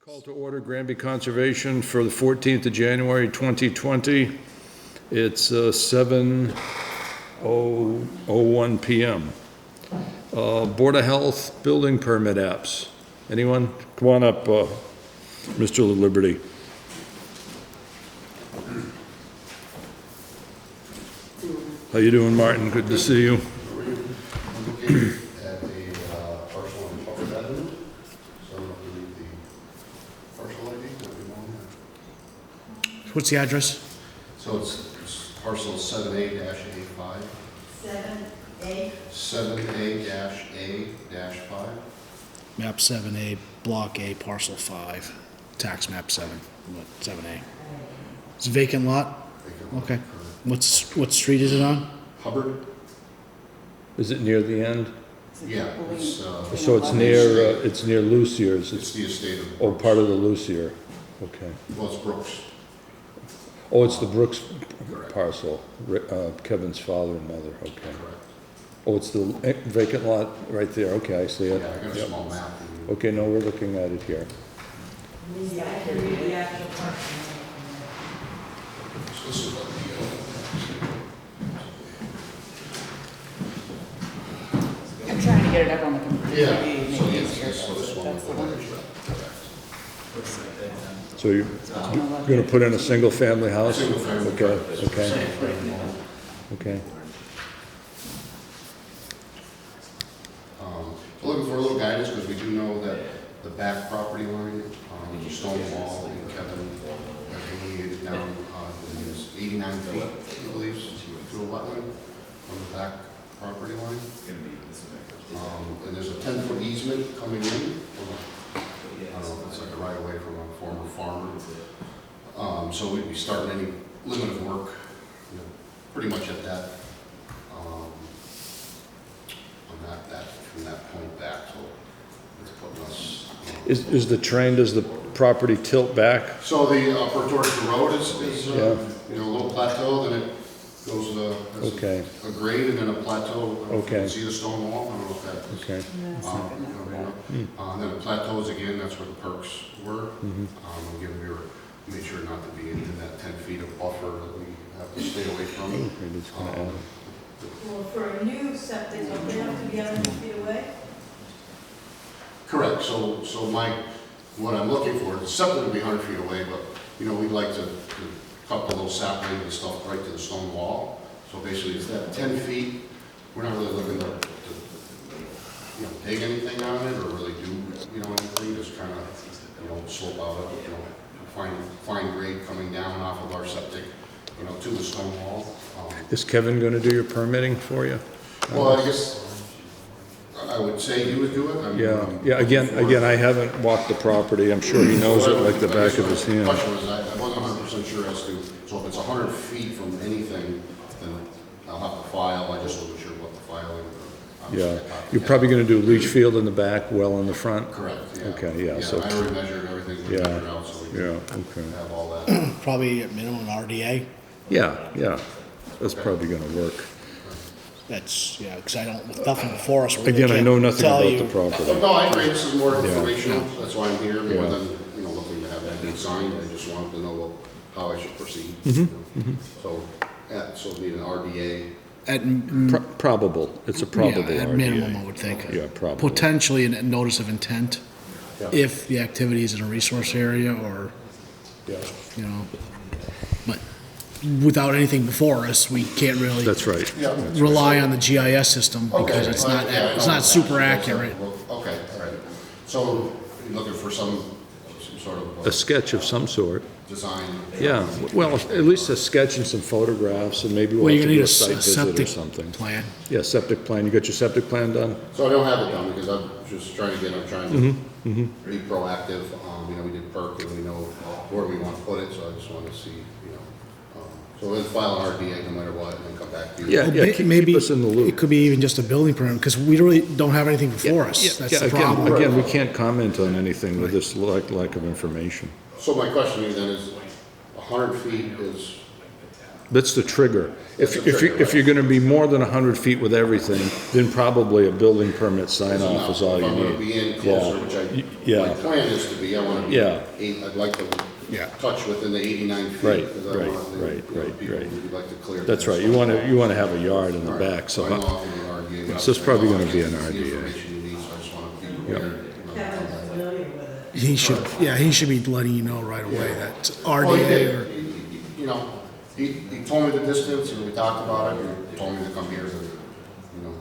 Call to order Granby Conservation for the 14th of January, 2020. It's 7:01 PM. Board of Health building permit apps. Anyone? Come on up, Mr. Liberty. How you doing, Martin? Good to see you. At the parcel on Public Avenue, so I believe the parcel ID that we want. What's the address? So it's parcel 7A-A5. 7A. 7A-A-5. Map 7A, Block A, Parcel 5, Tax Map 7, 7A. It's a vacant lot? Okay. What street is it on? Hubbard? Is it near the end? Yeah. It's, So it's near Lucier's. it's the estate of. Oh, part of the Lucier. Okay. Well, it's Brooks. Oh, it's the Brooks Correct. parcel, Kevin's father and mother, okay. Correct. Oh, it's the vacant lot right there, okay, I see it. Yeah, I got a Yep. small map. Okay, no, we're looking at it here. Yeah, I can read the actual part. So this is what I'm trying to get it up on the computer. the, yeah, Maybe so make it yes, easier, so this one. that's the one. So you're gonna put in a single-family house? Single family. Okay, okay, okay. So looking for a little guidance, because we do know that the back property line, the stone wall, and Kevin, delineated down, is 89 feet, I believe, to a wetland on the back property line. And there's a 10-foot easement coming in from I don't know if it's like a right away from a former farmer. So we'd be starting any limit of work, you know, pretty much at that, on from that point back, so it's putting us. Is the train, does the property tilt back? So the upper towards the road is Yeah. you know, a little plateau, then it goes, has Okay, a grade and then a plateau. Okay. See the stone wall? I don't know if that is. okay, And then it plateaus again, that's where the perks were. mhm, Again, made sure not to be in that 10 feet of buffer that we have to stay away from. maybe it's gonna add. Well, for a new septic, don't they have to be 100 feet away? Correct, so what I'm looking for, the septic would be 100 feet away, but, you know, we'd like to cut the little sapling and stuff right to the stone wall. So basically, it's that 10 feet, we're not really looking to you know, dig anything on it, or really do, you know, anything, just kind of, you know, slope out of, you know, fine grade coming down off of our septic, you know, to the stone wall. Is Kevin gonna do your permitting for you? Well, I guess, I would say he would do it. Yeah, again, I haven't walked the property, I'm sure he knows it like the back of his The hand. question was, I wasn't 100% sure as to, so if it's 100 feet from anything, then I'll have to file, I just wasn't sure what the filing. Yeah, you're probably gonna do leach field in the back, well in the front? Correct, yeah. Okay, yeah, so- I already measured everything, we Yeah, measured out, so we Yeah, can okay. have all that. Probably at minimum RDA. Yeah, that's probably gonna work. That's, yeah, because I don't, with nothing before us. we Again, I can't know nothing tell about you. the property. No, I agree, this is more informational, that's why I'm here, more Yeah. than, you know, looking to have that signed, I just wanted to know how I should proceed. Mm-hmm, So, yeah, so need an RDA. At, Probable, it's a probable yeah, at RDA. minimum, I would think. Yeah, probably. Potentially a notice of intent, Yeah. if the activity is in a resource area or, Yeah. you know, but without anything before us, we can't really That's right. Yeah. rely on the GIS system because Okay, it's well, not, yeah, it's not super yeah, accurate. Okay, all right. So you're looking for some sort of A sketch of some sort, design? yeah, well, at least a sketch and some photographs, and maybe Well, we'll you're have gonna to need do a a site visit or septic something. plan. Yeah, septic plan, you got your septic plan done? So I don't have it done because I'm just trying to Mm-hmm, be proactive. You know, we did perk and we know where we want to put it, so I just want to see, you know. So we'll file an RDA no matter what and then come back to you. Yeah, Well, maybe keep us in the loop. it could be even just a building permit, because we really don't have anything before us. That's the problem. Again, we can't comment on anything with this lack of information. So my question to you then is, 100 feet is That's the trigger. That's the trigger, If you're right. gonna be more than 100 feet with everything, then probably a building permit sign off is all If you I'm gonna be need. in closer, which Yeah. my plan is to be, I wanna be, Yeah. I'd like to Yeah. touch within the 89 feet. Right, 'cause I right, want the, right, you know, right, people right. who'd like to clear. That's that right, stuff. you wanna have a yard in the Right. back, so, I know I'm in an RDA. So it's probably I know gonna I be get an the RDA. information you need, so I just wanna be prepared. Kevin's familiar with it. He should be letting you know right away that Well, he RDA did. or, You know, he told me the distance, and we talked about it, and told me to come here to, you know,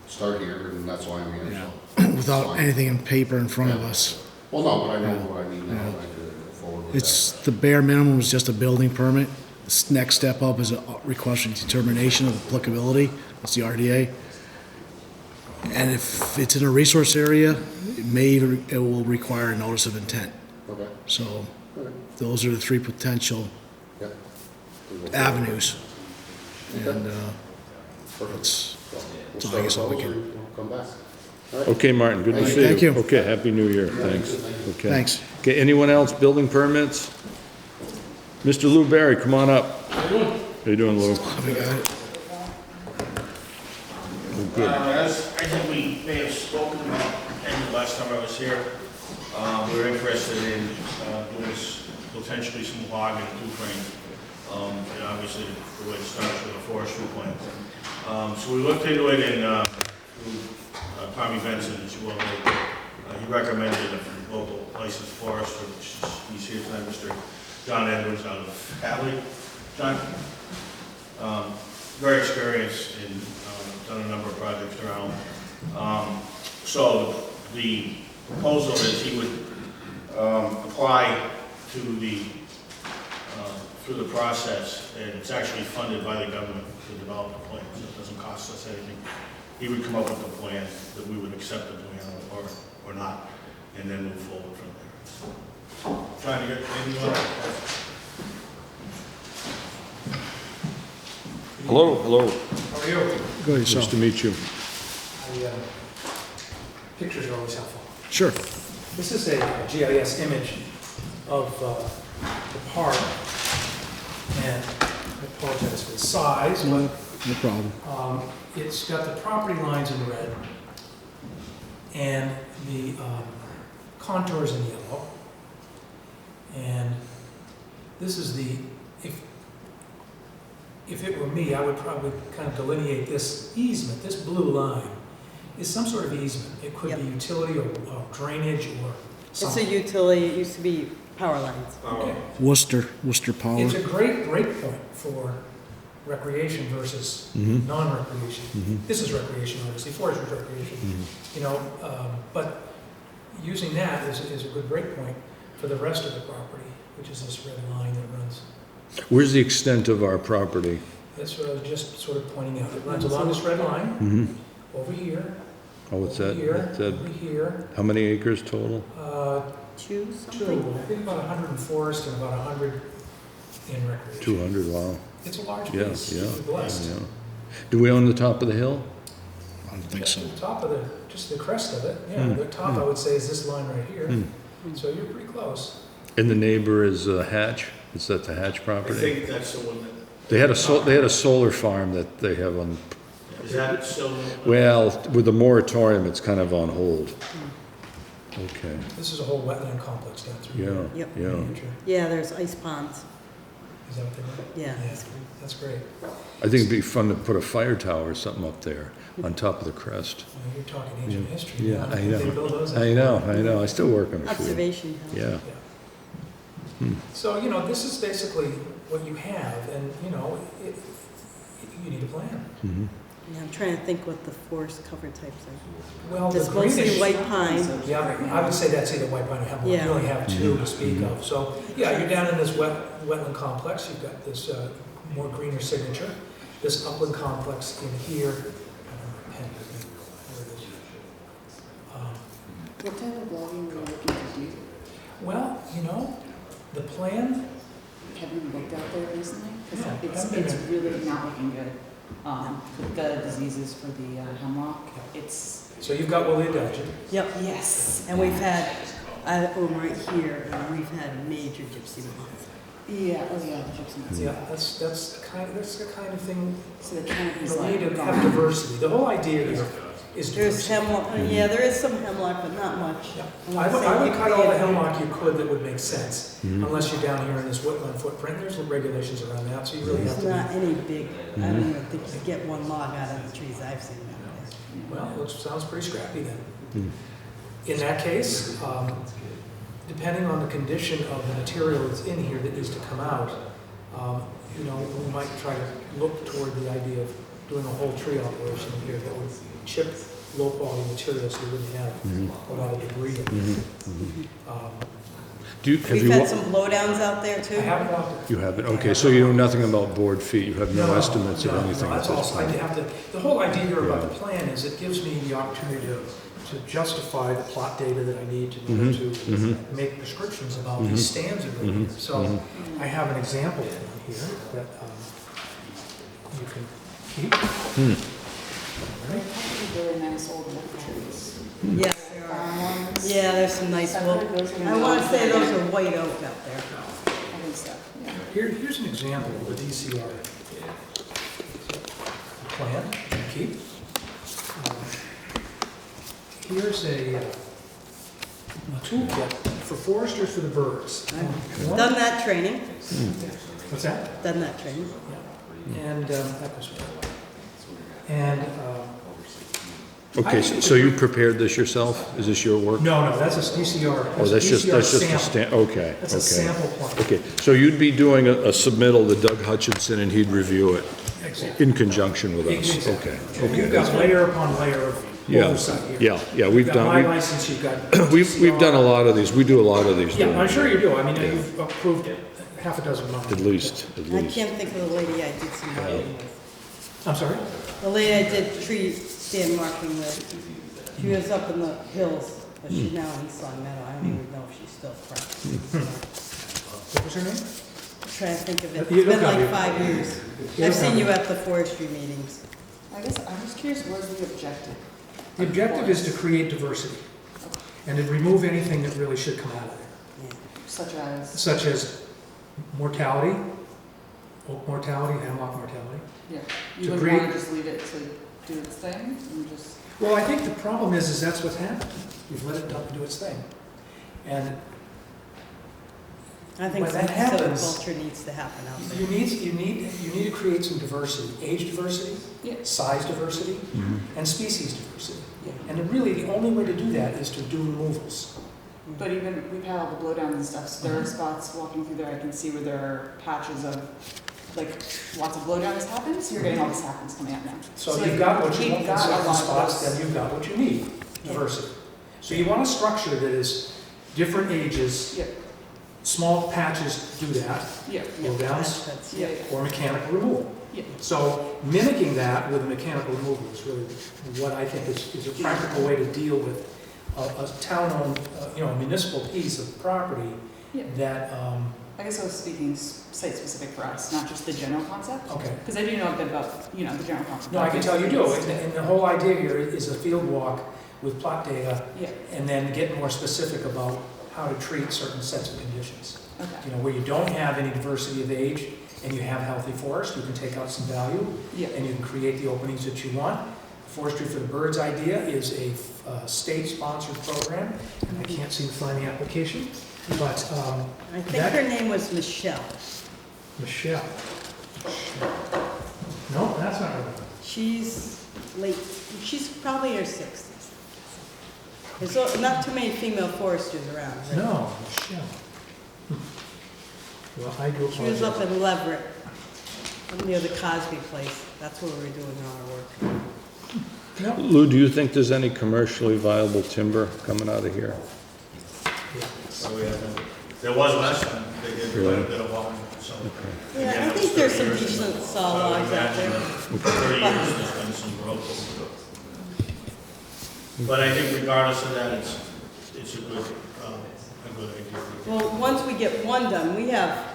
start here, and that's why I'm here, so. without anything in paper in front of us. Well, no, but I know what I need now, and I can move forward with that. It's, the bare minimum is just a building permit. This next step up is a request for determination of applicability. That's the RDA. And if it's in a resource area, it will require a notice of intent. Okay, So okay, those are the three potential yeah. avenues. And Perfect. it's, We'll so I guess start all we with those can- and we'll come back. All right. okay, Martin, good to see you. Thank you. Okay, Happy New Year, thanks. Okay. Thanks. Okay, anyone else, building permits? Mr. Lou Barry, come on up. How you doing, Lou? we got it. As I think we may have spoken about, and the last time I was here, we were interested in doing potentially some log and two frame. And obviously, the way it starts with a forestry plan. So we looked into it and through Tommy Benson, as you well know, he recommended a local licensed forester, which is, he's here tonight, Mr. John Edwards out of Hadley. John, very experienced in, done a number of projects around. So the proposal is he would apply to the, through the process, and it's actually funded by the government to develop the plan, so it doesn't cost us anything. He would come up with a plan that we would accept the plan or not, and then move forward from there. Trying to get anything else? Hello. How are you? Go ahead, Nice yourself. to meet you. Pictures are always helpful. Sure. This is a GIS image of the park, and I apologize for the size, but No problem. it's got the property lines in red and the contours in yellow. And this is the, if it were me, I would probably kind of delineate this easement, this blue line is some sort of easement. It could be utility or drainage or It's a something. utility, it used to be power lines. Okay. Worcester Power. It's a great break point for recreation versus non-recreation. This is recreation, obviously, forestry is recreation. You know, but using that is a good break point for the rest of the property, which is this red line that runs. Where's the extent of our property? That's what I was just sort of pointing out. It runs along this red line, Mm-hmm. over here, Oh, what's over that? here, What's that? over here. How many acres total? Two Two, something? I think about 100 in forest and about 100 in recreation. 200, wow. It's a large Yeah, piece. yeah, We're blessed. yeah. Do we own the top of the hill? I don't think so. The top of just the crest of it, yeah, the top I would say is this line right here. So you're pretty close. And the neighbor is Hatch? Is that the Hatch I property? think that's the one that, They had a solar farm that they have on, is that still? well, with the moratorium, it's kind of on hold. Okay, This is a whole wetland complex down through yeah, here. Yep. yeah. Yeah, there's ice ponds. Is that what they do? Yeah. That's great. I think it'd be fun to put a fire tower or something up there on top of the crest. Well, you're talking ancient history. Yeah, now. I They build know. those I up. know. I still work on a few. Observation hill. Yeah. So, you know, this is basically what you have, and, you know, you need a plan. Mhm. Yeah, I'm trying to think what the forest cover types are. Well, the It's mostly greenish. white pine. Yeah, I would say that's either white pine or hemlock. Yeah. You only have two to speak of. So, yeah, you're down in this wetland complex. You've got this more greener signature. This upland complex in here. I don't know, pen, I think, where it is. What type of logging were you looking to do? Well, you know, the plan, Have you looked out there recently? Because No, it's haven't been really not looking good. With the diseases for the hemlock, it's, so you've got woolly adelgid. Yep. yes. And we've had, right here, and we've had major gypsy moth. Yeah, oh yeah, the gypsum. Yeah, that's the kind of thing, So the canopy's you need like to have gone. diversity. The whole idea here is There's diversity. hemlock, yeah, there is some hemlock, but not much. Yeah. I'm I not would, saying I would you cut all the can't. hemlock you could that would make sense, unless you're down here in this wetland footprint. There's regulations around that, so you really have It's to not any big, I don't even think you get one log out of the trees I've seen down be, well, it sounds pretty scrappy then. In that case, depending on the condition of the material that's in here that needs to come out, you know, we might try to look toward the idea of doing a whole tree operation here that would chip low-quality materials so you wouldn't have a lot of debris in it. Have We've you, had some blowdowns out there I too. haven't walked it. you haven't, okay, so you know nothing about board feet, you have no estimates of anything No, at that's this all, I point? have to, the whole idea here about the plan is it gives me the opportunity to justify the plot data that I need to know to make prescriptions about these stands that are in here. So I have an example in here that you can keep. They're probably really nice old wood trees. Yes, there are. Farm ones. Yeah, there's some nice I've wood. heard those are I want to say not- those are white oak out there. I think so, yeah. Here's an example of the DCR plan you keep. Here's a toolkit for foresters for the birds. I've done that training, What's that? done that training. And that was and Okay, so you prepared this yourself? Is this your work? no, that's a DCR. Oh, that's just DCR a sample. stamp, okay, That's a okay. sample plan. Okay, so you'd be doing a submittal to Doug Hutchinson and he'd review it Exactly. in conjunction with us? Exactly. Okay, And okay. you've got layer upon layer of Yeah, oversight here. yeah, we've You've got my done, license, you've got. we've done a lot of these, we do a lot of these. Yeah, don't I'm we? sure you do. I mean, you've approved half a dozen of them. At least. I can't think of the lady I did some marking with. I'm sorry? The lady I did tree stand marking with, she was up in the hills, but she's now in Sun Meadow. I don't even know if she's still practicing. What was her name? Trying to think of it. You It's been look like up. 5 years. You I've look seen up. you at the forestry meetings. I guess I'm just curious, where's the objective? The objective is to create diversity and to remove anything that really should come out of there, Such as, such as mortality, oak mortality, hemlock mortality. yeah, To you wouldn't create- want to just leave it to do its thing and just, Well, I think the problem is that's what's happened. We've let it do its thing. And I think When some that happens- silviculture needs to happen out there. you need to create some diversity, age diversity, yeah, size diversity, and species diversity. yeah. And really, the only way to do that is to do removals. But even, we've had all the blowdowns and stuff, so there are spots walking through there, I can see where there are patches of, like, lots of blowdowns happen, so you're getting all the saplings coming out now. So you've got what you you've want in got a certain lot of spots, those. then you've got what you need, diversity. So you want a structure that is different ages, Yeah, small patches do that, yeah, blowdowns, That's- yeah, yeah, or mechanical removal. yeah. So mimicking that with mechanical removal is really what I think is a practical way to deal with a town-owned, a municipal piece of property Yeah. that, I guess I was speaking site-specific for us, not just the general concept, okay. because I do know a bit about, the general concept. No, I can tell you do, and the whole idea here is a field walk with plot data, Yeah, and then get more specific about how to treat certain sets of conditions. okay, Where you don't have any diversity of age, and you have healthy forest, you can take out some value, yeah, and you can create the openings that you want. Forestry for the Birds idea is a state-sponsored program, and I can't seem to find the application, but I think her name was Michelle. Michelle. No, that's not her. She's she's probably in her 60s. There's not too many female foresters around. Right? No, Michelle. Well, I do She was up apologize. in Leverett, up near the Cosby place. That's where we were doing our work. No. Lou, do you think there's any commercially viable timber coming out of here? So we have, there was last time, they did quite a bit of walking, so. Yeah, again, I that was think there's 30 some years decent ago. saw So I would logs out there. imagine 30 years, there's been some growth. But I think regardless of that, it's a good idea. Well, once we get one done, we have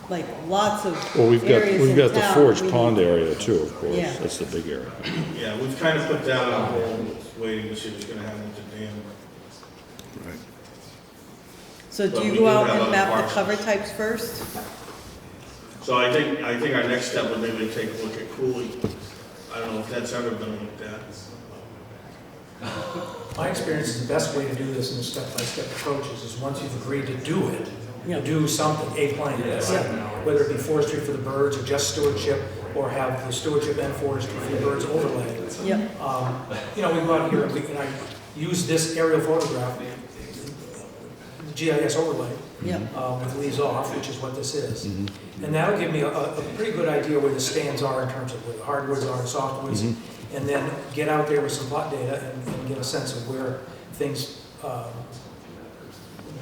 like lots of Well, we've areas got in the town Forge we Pond need- area too, of course, Yeah. that's the big area. Yeah, we've kind of put that on hold, waiting to see what's gonna happen with the dam. So do But you we go do out have and other map the parcels. cover types first? So I think our next step would maybe take a look at Cooley. I don't know if that's ever been looked at. My experience is the best way to do this in a step-by-step approach is once you've agreed to do it, Yeah. to do something, a plan, whether it be forestry for the birds or just stewardship, or have the stewardship and forestry for the birds overlay. Yep, You know, we go out here and I use this aerial photograph, GIS overlay, yep, with leaves off, which is what this is. And that'll give me a pretty good idea where the stands are in terms of where the hardwoods are and softwoods, and then get out there with some plot data and get a sense of where things,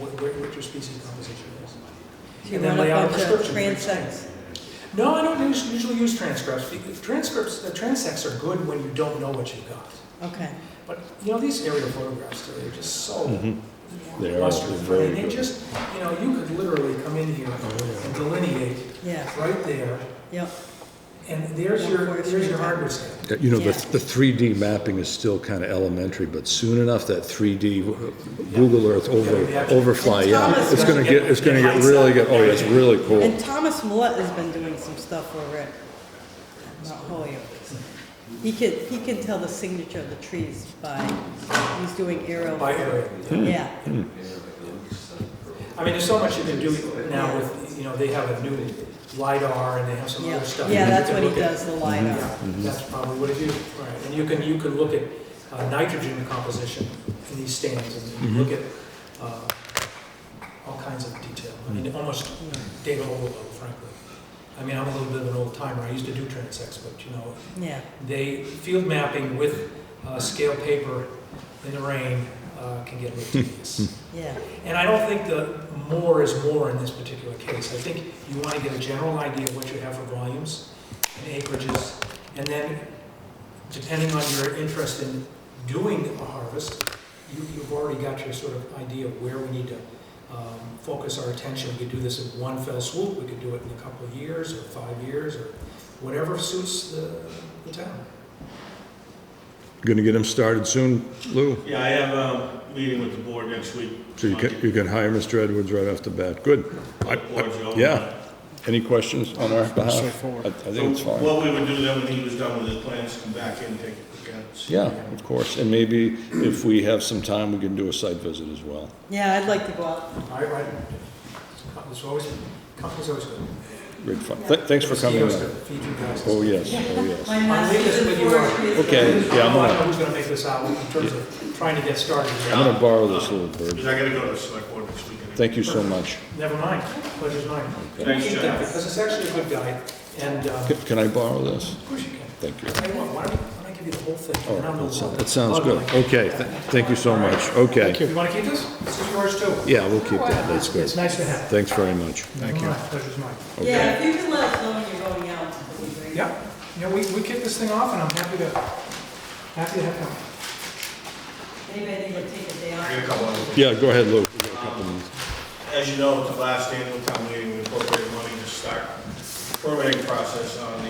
what your species composition is. so you And then run lay a out a bunch of prescription for each transects. No, I don't usually use transcripts. Transects are good when you don't know what you've got. Okay, But, you know, these aerial photographs, they're just so They are, mustard they're free. very They good. just, you know, you could literally come in here and delineate yeah, right there, yep, and there's your hardware stand. You know, Yeah. the 3D mapping is still kind of elementary, but soon enough, that 3D Google Earth overfly, yeah, Thomas- it's gonna get really good, oh, yeah, it's really cool. and Thomas Millette has been doing some stuff over at Mount Holyoke. He can tell the signature of the trees he's doing aerial. By area. Yeah, I mean, there's so much you can do now with, you know, they have a new LiDAR and they have some yeah, other stuff. yeah, You that's can what he look at. does, the LiDAR. Yeah, that's probably what it is, right. And you can look at nitrogen composition in these stands and look at all kinds of detail. I mean, almost data overload, frankly. I mean, I'm a little bit of an old timer. I used to do transects, but you know, Yeah, field mapping with scale paper in the rain can get a little tedious. yeah, And I don't think the more is more in this particular case. I think you want to get a general idea of what you have for volumes and acreages, and then depending on your interest in doing a harvest, you've already got your sort of idea of where we need to focus our attention. We could do this in one fell swoop. We could do it in a couple of years or 5 years or whatever suits the town. Gonna get them started soon, Lou? Yeah, I have a meeting with the board next week. So you can hire Mr. Edwards right off the bat, good. Board's open. Yeah, any questions on our behalf? Straightforward. I think it's fine. What we would do then when he was done with his plans, come back in and take a look at it. see. Yeah, of course, and maybe if we have some time, we can do a site visit as well. yeah, I'd like to go out. Company's always good. Great fun. Thanks for coming Mosquitoes in. to feed you guys. Oh, yes, oh, yes. My I'll leave master's this in with you. forestry is- Okay, yeah, I I'm don't know gonna, who's gonna make this out in terms of trying to get started. I'm gonna borrow this little bird. Because I gotta go to the select board next week. Thank you so much. Never mind, pleasure's mine. Thanks, Keep Jeff. that, because it's actually a good guy, and, Can I borrow this? of course you can. Thank you. Tell you what, why don't I give you the whole thing? Oh, and I'll know that sounds what- good. Okay, thank you so much. Okay. You wanna keep this? This is yours too. Yeah, we'll keep that, that's good. It's nice to have. Thanks very much. Thank you. Pleasure's mine. Yeah, if you can let us know when you're going out, that'd be great. Yeah, you know, we kick this thing off, and I'm happy to have company. Anybody would take a day I off? got a couple of. Yeah, go ahead, Lou. We got a couple minutes. As you know, at the last annual town meeting, we appropriated money to start permitting process on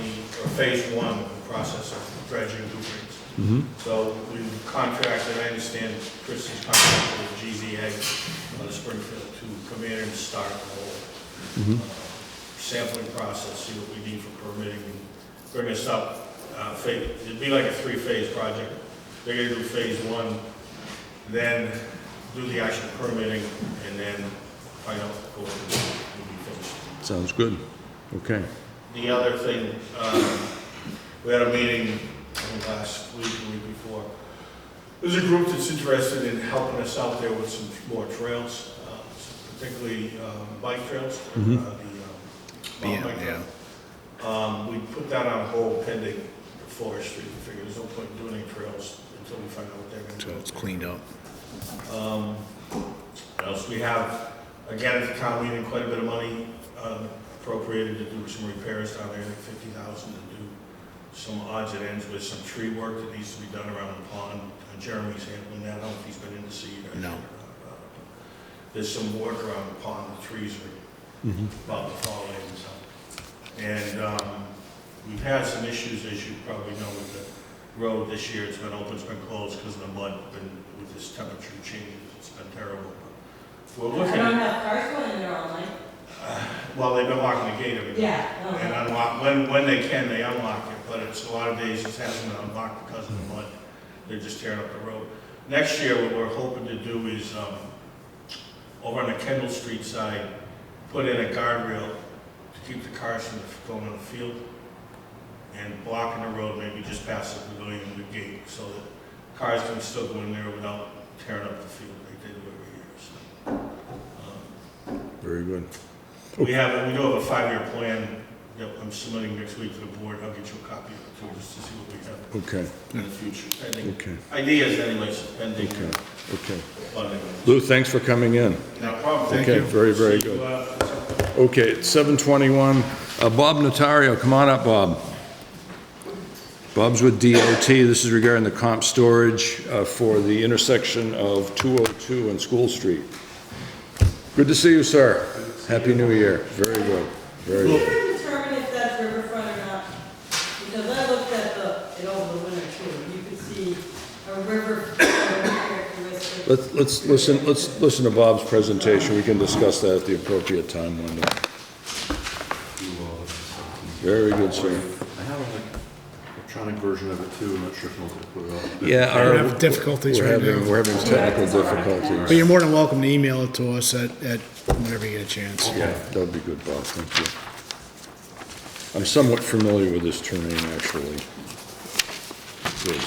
phase one of the process of dredging Dufrane's. So we contracted, I understand Chris is contracted with GZA on the Springfield to come in and start the whole sampling process, see what we need for permitting, and bring us up. It'd be like a 3-phase project. They're gonna do phase one, then do the actual permitting, and then find out what will be finished. Sounds good. Okay. The other thing, we had a meeting, I think last week, the week before. There's a group that's interested in helping us out there with some more trails, particularly bike trails. Mountain bike trail. We put that on hold pending the forestry. We figured there's no point in doing any trails until we find out what they're going to do. So it's cleaned up. What else? We have, again, at the town meeting, quite a bit of money appropriated to do some repairs down there, like $50,000 to do some odds and ends with some tree work that needs to be done around the pond. Jeremy's handling that. I don't know if he's been in to see you guys. No. There's some work around the pond. The trees are about to fall in and stuff. And we've had some issues, as you probably know, with the road this year. It's been open, it's been closed because of the mud, and with this temperature changes, it's been terrible. we're I looking, don't have cars going in there all night. well, they've been locking the gate every day. Yeah. no, And no. unlock, when they can, they unlock it, but it's a lot of days it hasn't been unlocked because of the mud. They're just tearing up the road. Next year, what we're hoping to do is, over on the Kendall Street side, put in a guardrail to keep the cars from going in the field and blocking the road, maybe just past the pavilion and the gate, so that cars can still go in there without tearing up the field like they do every year. So, Very good. we do have a 5-year plan that I'm submitting next week to the board. I'll get you a copy of it too, just to see what we have Okay, in the future. I think okay, ideas anyways, pending okay, okay. funding. Lou, thanks for coming in. No problem. Thank Okay, you. very, very See you, good. Okay, it's 7:21. Bob Notario, come on up, Bob. Bob's with DOT. This is regarding the comp storage for the intersection of 202 and School Street. Good to see you, sir. Happy New Year. Very good, very You good. can determine if that's riverfront or not, because I looked at it over the winter too. You could see a river characteristic. Let's listen to Bob's presentation. We can discuss that at the appropriate time one day. Very good, sir. I have an electronic version of it too, I'm not sure if I'll put it up. Yeah, We have difficulties right now. We're having technical But difficulties. you're more than welcome to email it to us at whenever you get a chance. Yeah, that would be good, Bob, thank you. I'm somewhat familiar with this terrain, actually. Good.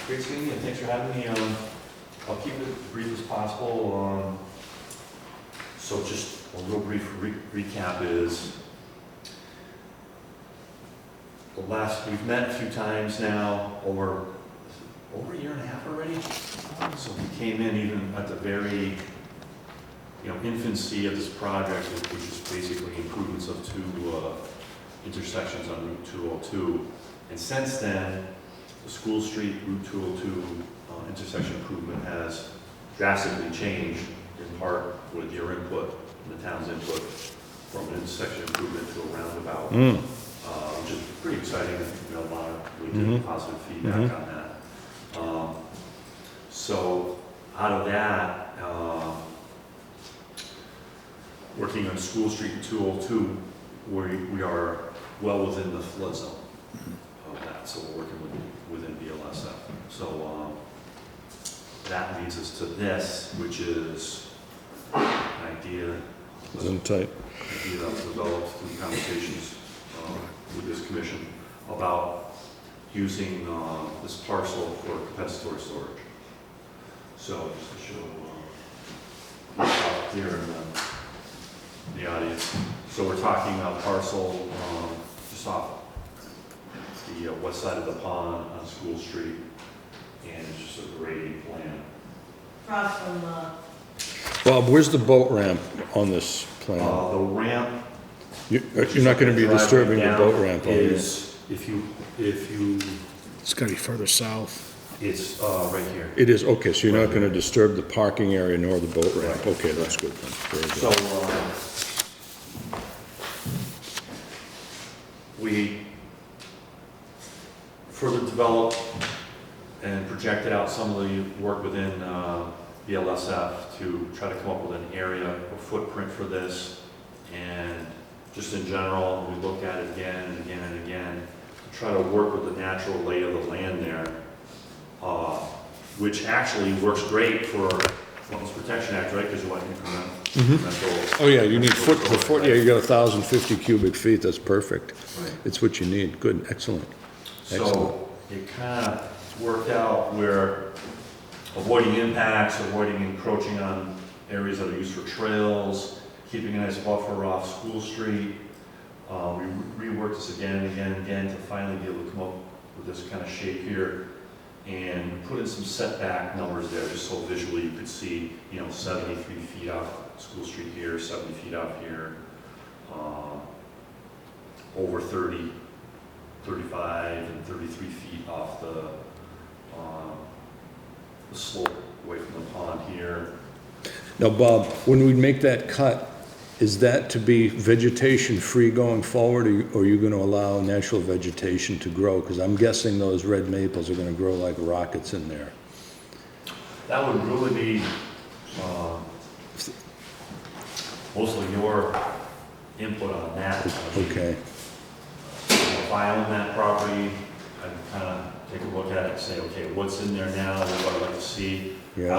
Great seeing you, and thanks for having me. I'll keep it as brief as possible. So just a real brief recap is, we've met a few times now, over a year and a half already. So we came in even at the very, infancy of this project, which is basically improvements of 2 intersections on Route 202. And since then, the School Street Route 202 intersection improvement has drastically changed, in part with your input, and the town's input, from an intersection improvement to a roundabout. Which is pretty exciting. I think we got a lot of really good positive feedback on that. So out of that, working on School Street and 202, we are well within the flood zone of that. So we're working within BLSF. So that leads us to this, which is an idea Isn't tight. that was developed through conversations with this commission about using this parcel for compensatory storage. So just to show up here in the audience. So we're talking about parcel just off the west side of the pond on School Street, and it's just a grading plan. Across from, Bob, where's the boat ramp on this plan? The ramp. You're not gonna be disturbing the boat ramp, are you? Is, if you, It's gotta be further south. it's right here. It is, okay, so you're not gonna disturb the parking area nor the boat ramp. Okay, that's good then. Very So, good. we further developed and projected out some of the work within BLSF to try to come up with an area or footprint for this. And just in general, we looked at it again and again and again to try to work with the natural lay of the land there, which actually works great for Wetlands Protection Act, right? Because you want incremental. Oh, yeah, you need foot per foot, yeah, you got 1,050 cubic feet, that's perfect. Right. It's what you need, good, excellent. Excellent. So it kind of worked out where avoiding impacts, avoiding encroaching on areas that are used for trails, keeping a nice buffer off School Street. We reworked this again and again and again to finally be able to come up with this kind of shape here, and put in some setback numbers there just so visually you could see, 73 feet off School Street here, 70 feet out here, over 30, 35 and 33 feet off the slope away from the pond here. Now, Bob, when we make that cut, is that to be vegetation-free going forward, or are you gonna allow natural vegetation to grow? Because I'm guessing those red maples are gonna grow like rockets in there. That would really be most of your input on that. Okay, If I own that property, I'd kind of take a look at it and say, okay, what's in there now, what would I like to see? yeah,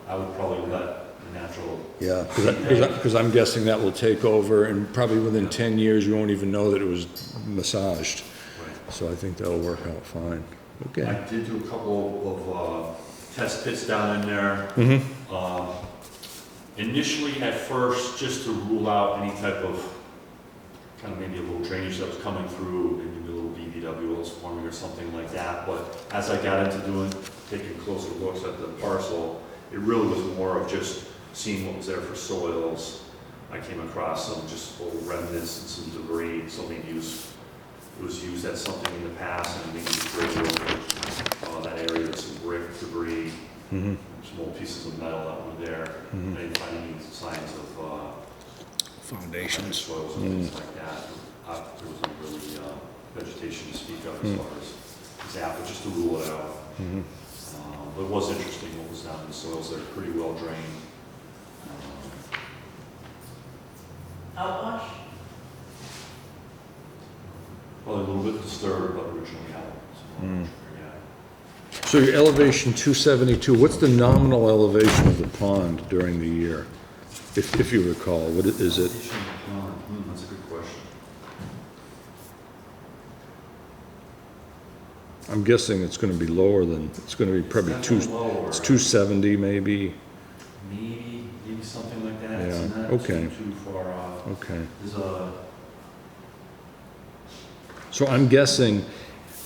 I would probably let the natural. yeah, because I'm guessing that will take over, and probably within 10 years, you won't even know that it was massaged. Right. So I think that'll work out fine. Okay. I did do a couple of test pits down in there. Mm-hmm. Initially, at first, just to rule out any type of, kind of maybe a little drainage that was coming through, maybe a little BVW was forming or something like that. But as I got into taking closer looks at the parcel, it really was more of just seeing what was there for soils. I came across some just little remnants and some debris, something it was used as something in the past, and maybe bridge over that area with some brick debris, Mm-hmm. small pieces of metal that were there. Mhm. I didn't find any signs of Foundations. soils or things like that. There wasn't really vegetation to speak of as far as that, but just to rule it out. Mm-hmm. But it was interesting what was down in the soils. They're pretty well drained. Outwash? Probably a little bit disturbed, but originally out. So, Mm. yeah. So your elevation 272, what's the nominal elevation of the pond during the year? If you recall, what is it? That's a good question. I'm guessing it's gonna be lower than, it's gonna be probably It's two, definitely lower. it's 270 maybe, Maybe something like that. It's Yeah, not okay. too far off. okay. There's a, So I'm guessing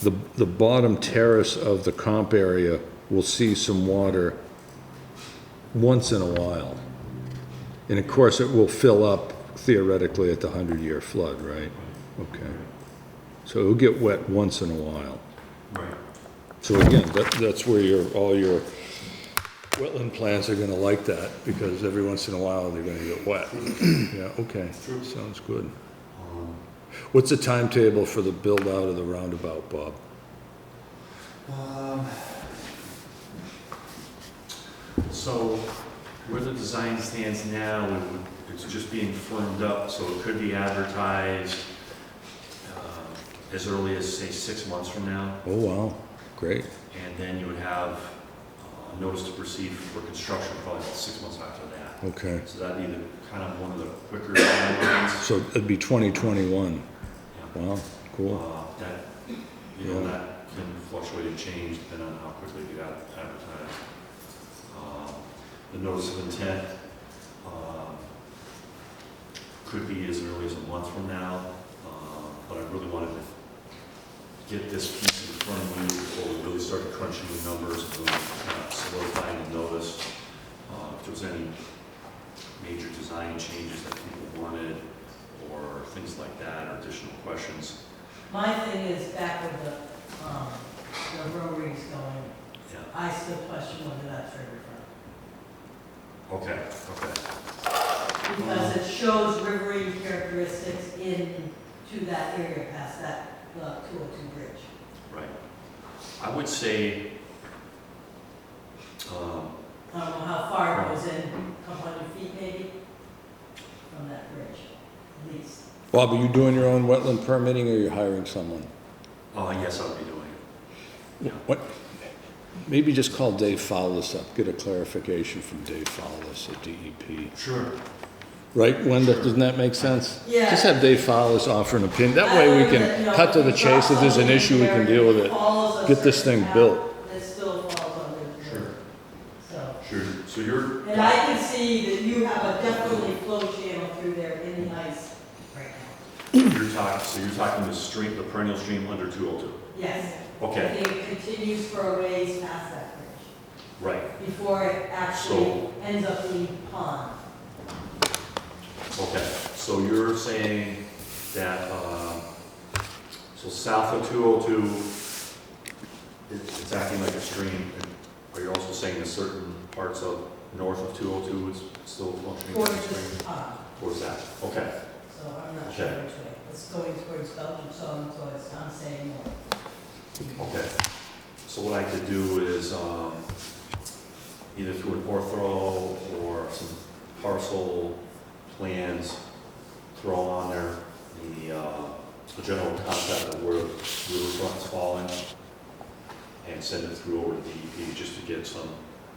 the bottom terrace of the comp area will see some water once in a while. And of course, it will fill up theoretically at the 100-year flood, right? Okay. So it'll get wet once in a while. right. So again, that's where all your wetland plants are gonna like that, because every once in a while, they're gonna get wet. Yeah, okay, sounds good. What's the timetable for the build-out of the roundabout, Bob? So where the design stands now, it's just being firmed up, so it could be advertised as early as, say, 6 months from now. Oh, wow, great. And then you would have a notice to proceed for construction probably about 6 months after that. Okay, So that'd be the kind of one of the quicker timelines. so it'd be 2021. Yeah. Wow, cool. That, Yeah. that can fluctuate and change depending on how quickly you got advertised. The notice of intent could be as early as a month from now, but I really wanted to get this piece in front of you before we really started crunching the numbers and really solidifying the notice. If there was any major design changes that people wanted, or things like that, or additional questions. My thing is back with the rotaries going, Yeah. I still question whether that's riverfront. Okay. Because it shows riverine characteristics into that area past that, 202 bridge. Right. I would say, I don't know how far it goes in, a couple hundred feet maybe, from that bridge, at least. Bob, are you doing your own wetland permitting, or are you hiring someone? yes, I would be doing it. Yeah. What, maybe just call Dave Fowlis up, get a clarification from Dave Fowlis at DEP. Sure. Right, Wenda, doesn't that make sense? Yeah. Just have Dave Fowlis offer an opinion, that way we can cut to the chase, if there's an issue, we can deal with it. Get this thing built. It still falls under the Sure. river. So, Sure. So you're, and I can see that you have a definitely flow channel through there in the ice right now. you're talking the stream, the perennial stream under 202. Yes. Okay. I think it continues for a ways past that bridge, Right. before it actually ends up being pond. Okay. So you're saying that, so south of 202, it's acting like a stream. Are you also saying that certain parts of north of 202 is still functioning like a Towards stream? this pond, Towards that? Okay. so I'm not sure Okay. which way. It's going towards Belgium, so I'm saying north. Okay. So what I could do is, either through an ortho or some parcel plans, throw on there the general concept of where riverfront's falling, and send it through over to DEP just to get some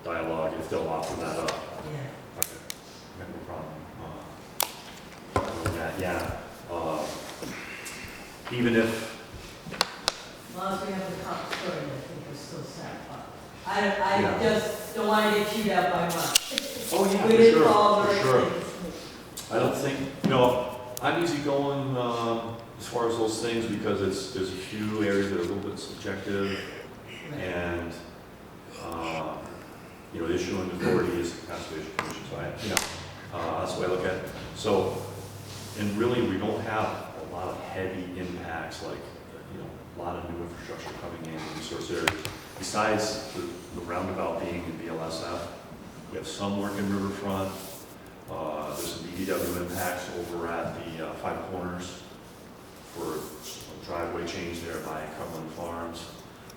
dialogue, if they'll offer that up. Yeah. Okay, no problem. Yeah, even if, As long as we have the comp story, I think we're still satisfied. Yeah. I just don't want to get chewed out by much. oh yeah, We for didn't sure, follow the for right sure. things. I don't think, I'm easygoing as far as those things because there's a few areas that are a little bit subjective, and the issuing authority is the Conservation Commission, so that's the way I look at it. So, and really, we don't have a lot of heavy impacts like a lot of new infrastructure coming in resource areas. Besides the roundabout being in BLSF, we have some work in Riverfront. There's some DPW impacts over at the Five Corners for a driveway change there by Cumberland Farms.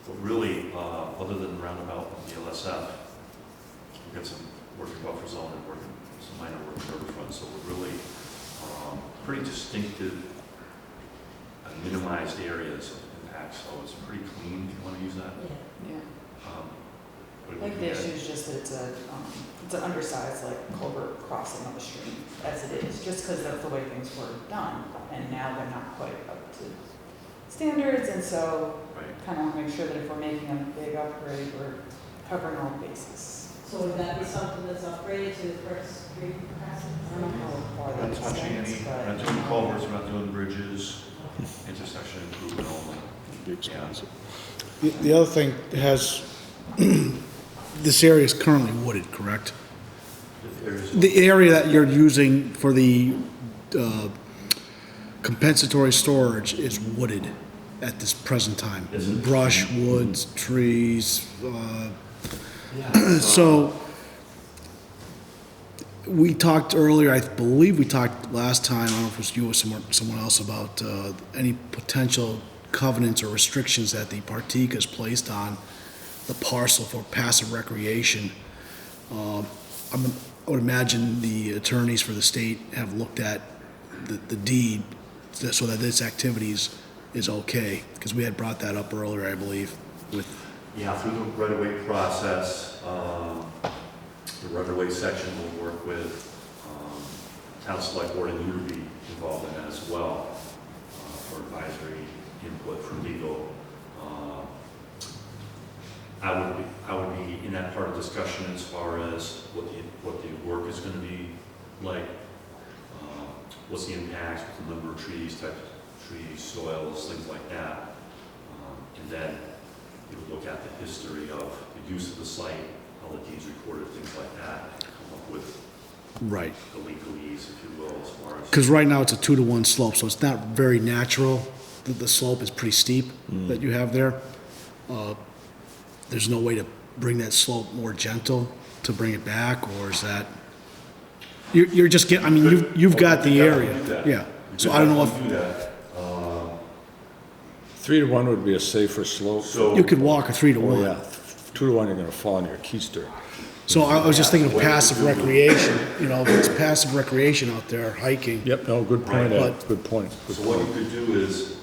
But really, other than the roundabout and BLSF, we've got some work in buffer zone and some minor work in Riverfront. So we're really pretty distinctive, minimized areas of impact. So it's pretty clean, if you want to use that. Yeah. Yeah. What do Like we the get? issue is just that it's an undersized like culvert crossing of a stream as it is, just because that's the way things were done, and now they're not quite up to standards, and so Right. kind of want to make sure that if we're making a big upgrade, we're covering all bases. So would that be something that's upgraded to the first street capacity? I don't know how far We're that not touching extends, any, but. we're not doing culverts, we're not doing bridges, intersection improvement only. Be expensive. The other thing has, this area is currently wooded, correct? If there's- The area that you're using for the compensatory storage is wooded at this present time. Is it? Brush, woods, trees, Yeah, so we talked earlier, I believe we talked last time, I don't know if it was you or someone else, about any potential covenants or restrictions that the Particas placed on the parcel for passive recreation. I would imagine the attorneys for the state have looked at the deed so that this activity is okay, because we had brought that up earlier, I believe, with, Yeah, through the right-of-way process, the right-of-way section will work with town select board, and you would be involved in that as well for advisory input for legal. I would be in that part of discussion as far as what the work is going to be like, what's the impacts with the number of trees, types of trees, soils, things like that, and then you would look at the history of the use of the site, how the deeds recorded, things like that, and come up with right. the legalese, if you will, as far as. Because right now it's a 2-to-1 slope, so it's not very natural. The slope is pretty steep that you have there. There's no way to bring that slope more gentle to bring it back, or is that, you're just getting, I mean, you've got the area. Yeah, so I don't know if, Do that. 3-to-1 would be a safer slope. So. you could walk a Oh, 3-to-1. yeah. 2-to-1, you're gonna fall in your keister. So I was just thinking of passive recreation, if it's passive recreation out there, hiking. Yep, no, good point, Right. Ed, good point. Good So what point. you could do is,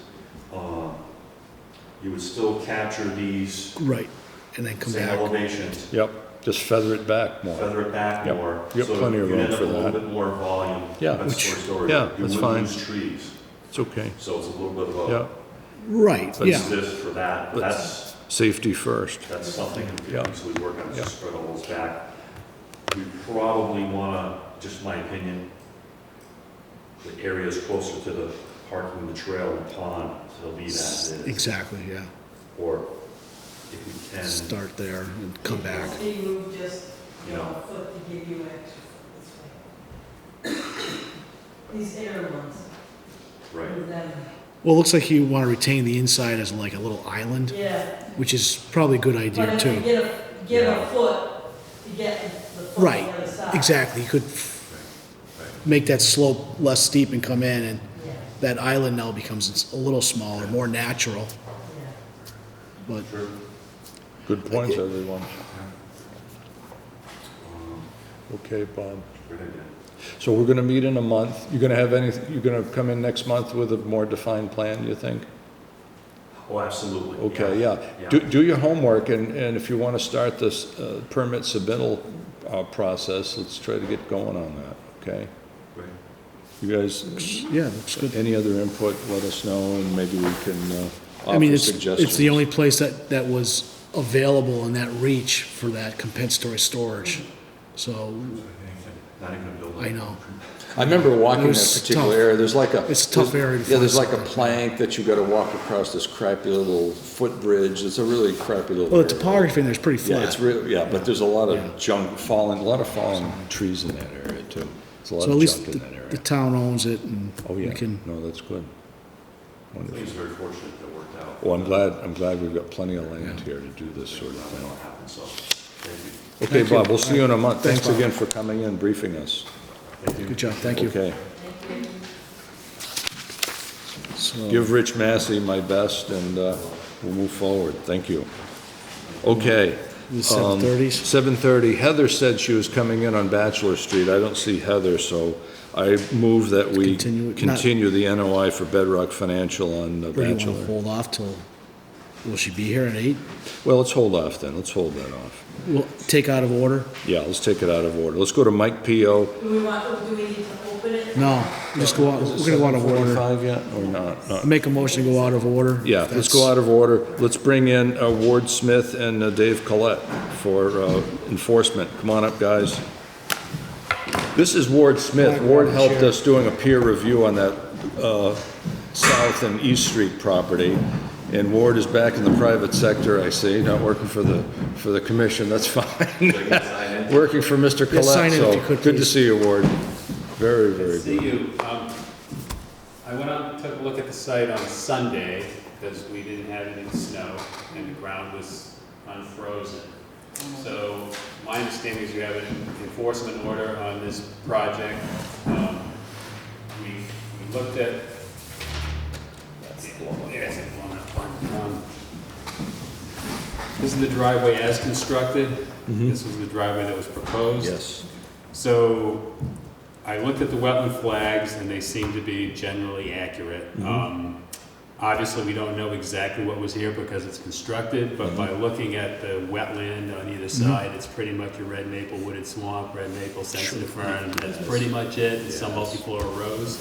you would still capture these Right, and then come same back. elevations, Yep, just feather it back more. feather it back Yep. more. You got plenty of So room you end up for with a little that. bit more volume. Yeah, Compensatory storage. yeah, You that's wouldn't fine. lose trees, It's okay, so it's a little bit of yeah. a Right, yeah. assist for that. But that's Safety first. something we Yeah. could easily work on, Yeah. just spread all those back. We probably wanna, just my opinion, the areas closer to the parking, the trail and pond, to leave as is. Exactly, yeah. Or if we can, Start there and come back. So you move just, Yeah. a foot to give you extra foot this way. These inner ones, right, move them, Well, it looks like you want to retain the inside as like a little island, yeah. which is probably a good But idea if you too. get Yeah. a foot, you get the foot on Right, the other side. exactly. You could right. make that slope less steep and come in, and Yeah, that island now becomes a little smaller, more natural, yeah. but Sure. Good points, everyone. Okay, Bob. Great idea. So we're gonna meet in a month. You're gonna have anything, you're gonna come in next month with a more defined plan, you think? Oh, absolutely. Okay, yeah. Yeah. Do your homework, and if you wanna start this permit submittal process, let's try to get going on that, okay? Great. You guys, Yeah, looks good. any other input, let us know, and maybe we can I mean, offer it's suggestions. the only place that was available in that reach for that compensatory storage. So, Not even a building. I know. I remember walking It that was particular tough. area, there's like a... It's a tough area to Yeah, there's find like a plank that you gotta walk across this crappy little footbridge, it's a really crappy little Well, the area. topography in there's pretty Yeah, flat. it's really, yeah, but there's a lot Yeah. of junk falling, a lot of fallen trees in that area too. There's a lot So at of least junk in that the area. town owns it and Oh, we yeah, can, no, that's good. I think it's very fortunate that worked out. Well, I'm glad we've got plenty of land here to do this sort of That thing. will happen, so, thank you. Okay, Thank you. Bob, we'll see you in a month. Thanks, Thanks Bob. again for coming in, briefing us. Thank you. good job, thank you. Okay. So- Give Rich Massey my best, and we'll move forward. Thank you. Okay. The 7:30s? 7:30. Heather said she was coming in on Bachelor Street. I don't see Heather, so I move that we Continue it. continue the NOI for Bedrock Financial on Or do you want to Bachelor. hold off till, will she be here at 8? Well, let's hold off then. Let's hold that off. We'll take out of order? Yeah, let's take it out of order. Let's go to Mike P.O. Do we need to open it? No, just go out, we're gonna go out of order. 7:45 yet, or not? No. Make a motion to go out of order. Yeah, let's go out of order. Let's bring in Ward Smith and Dave Collette for enforcement. Come on up, guys. This is Ward Smith. Ward helped us doing a peer review on that South and East Street property. And Ward is back in the private sector, I see, not working for the commission, that's fine. Working for Mr. Yeah, sign Collette, in if so you could, good to please. see you, Ward. Very, very See good. you. I went out and took a look at the site on Sunday because we didn't have any snow and the ground was unfrozen. So my understanding is you have an enforcement order on this project. We looked at. There's a blown up one. This is the driveway as constructed. This was the driveway that was proposed. Yes. So I looked at the wetland flags and they seem to be generally accurate. Obviously, we don't know exactly what was here because it's constructed, but by looking at the wetland on either side, it's pretty much a red maple wooded swamp, red maple sensitive fern. That's pretty much it, and some multiflora rose.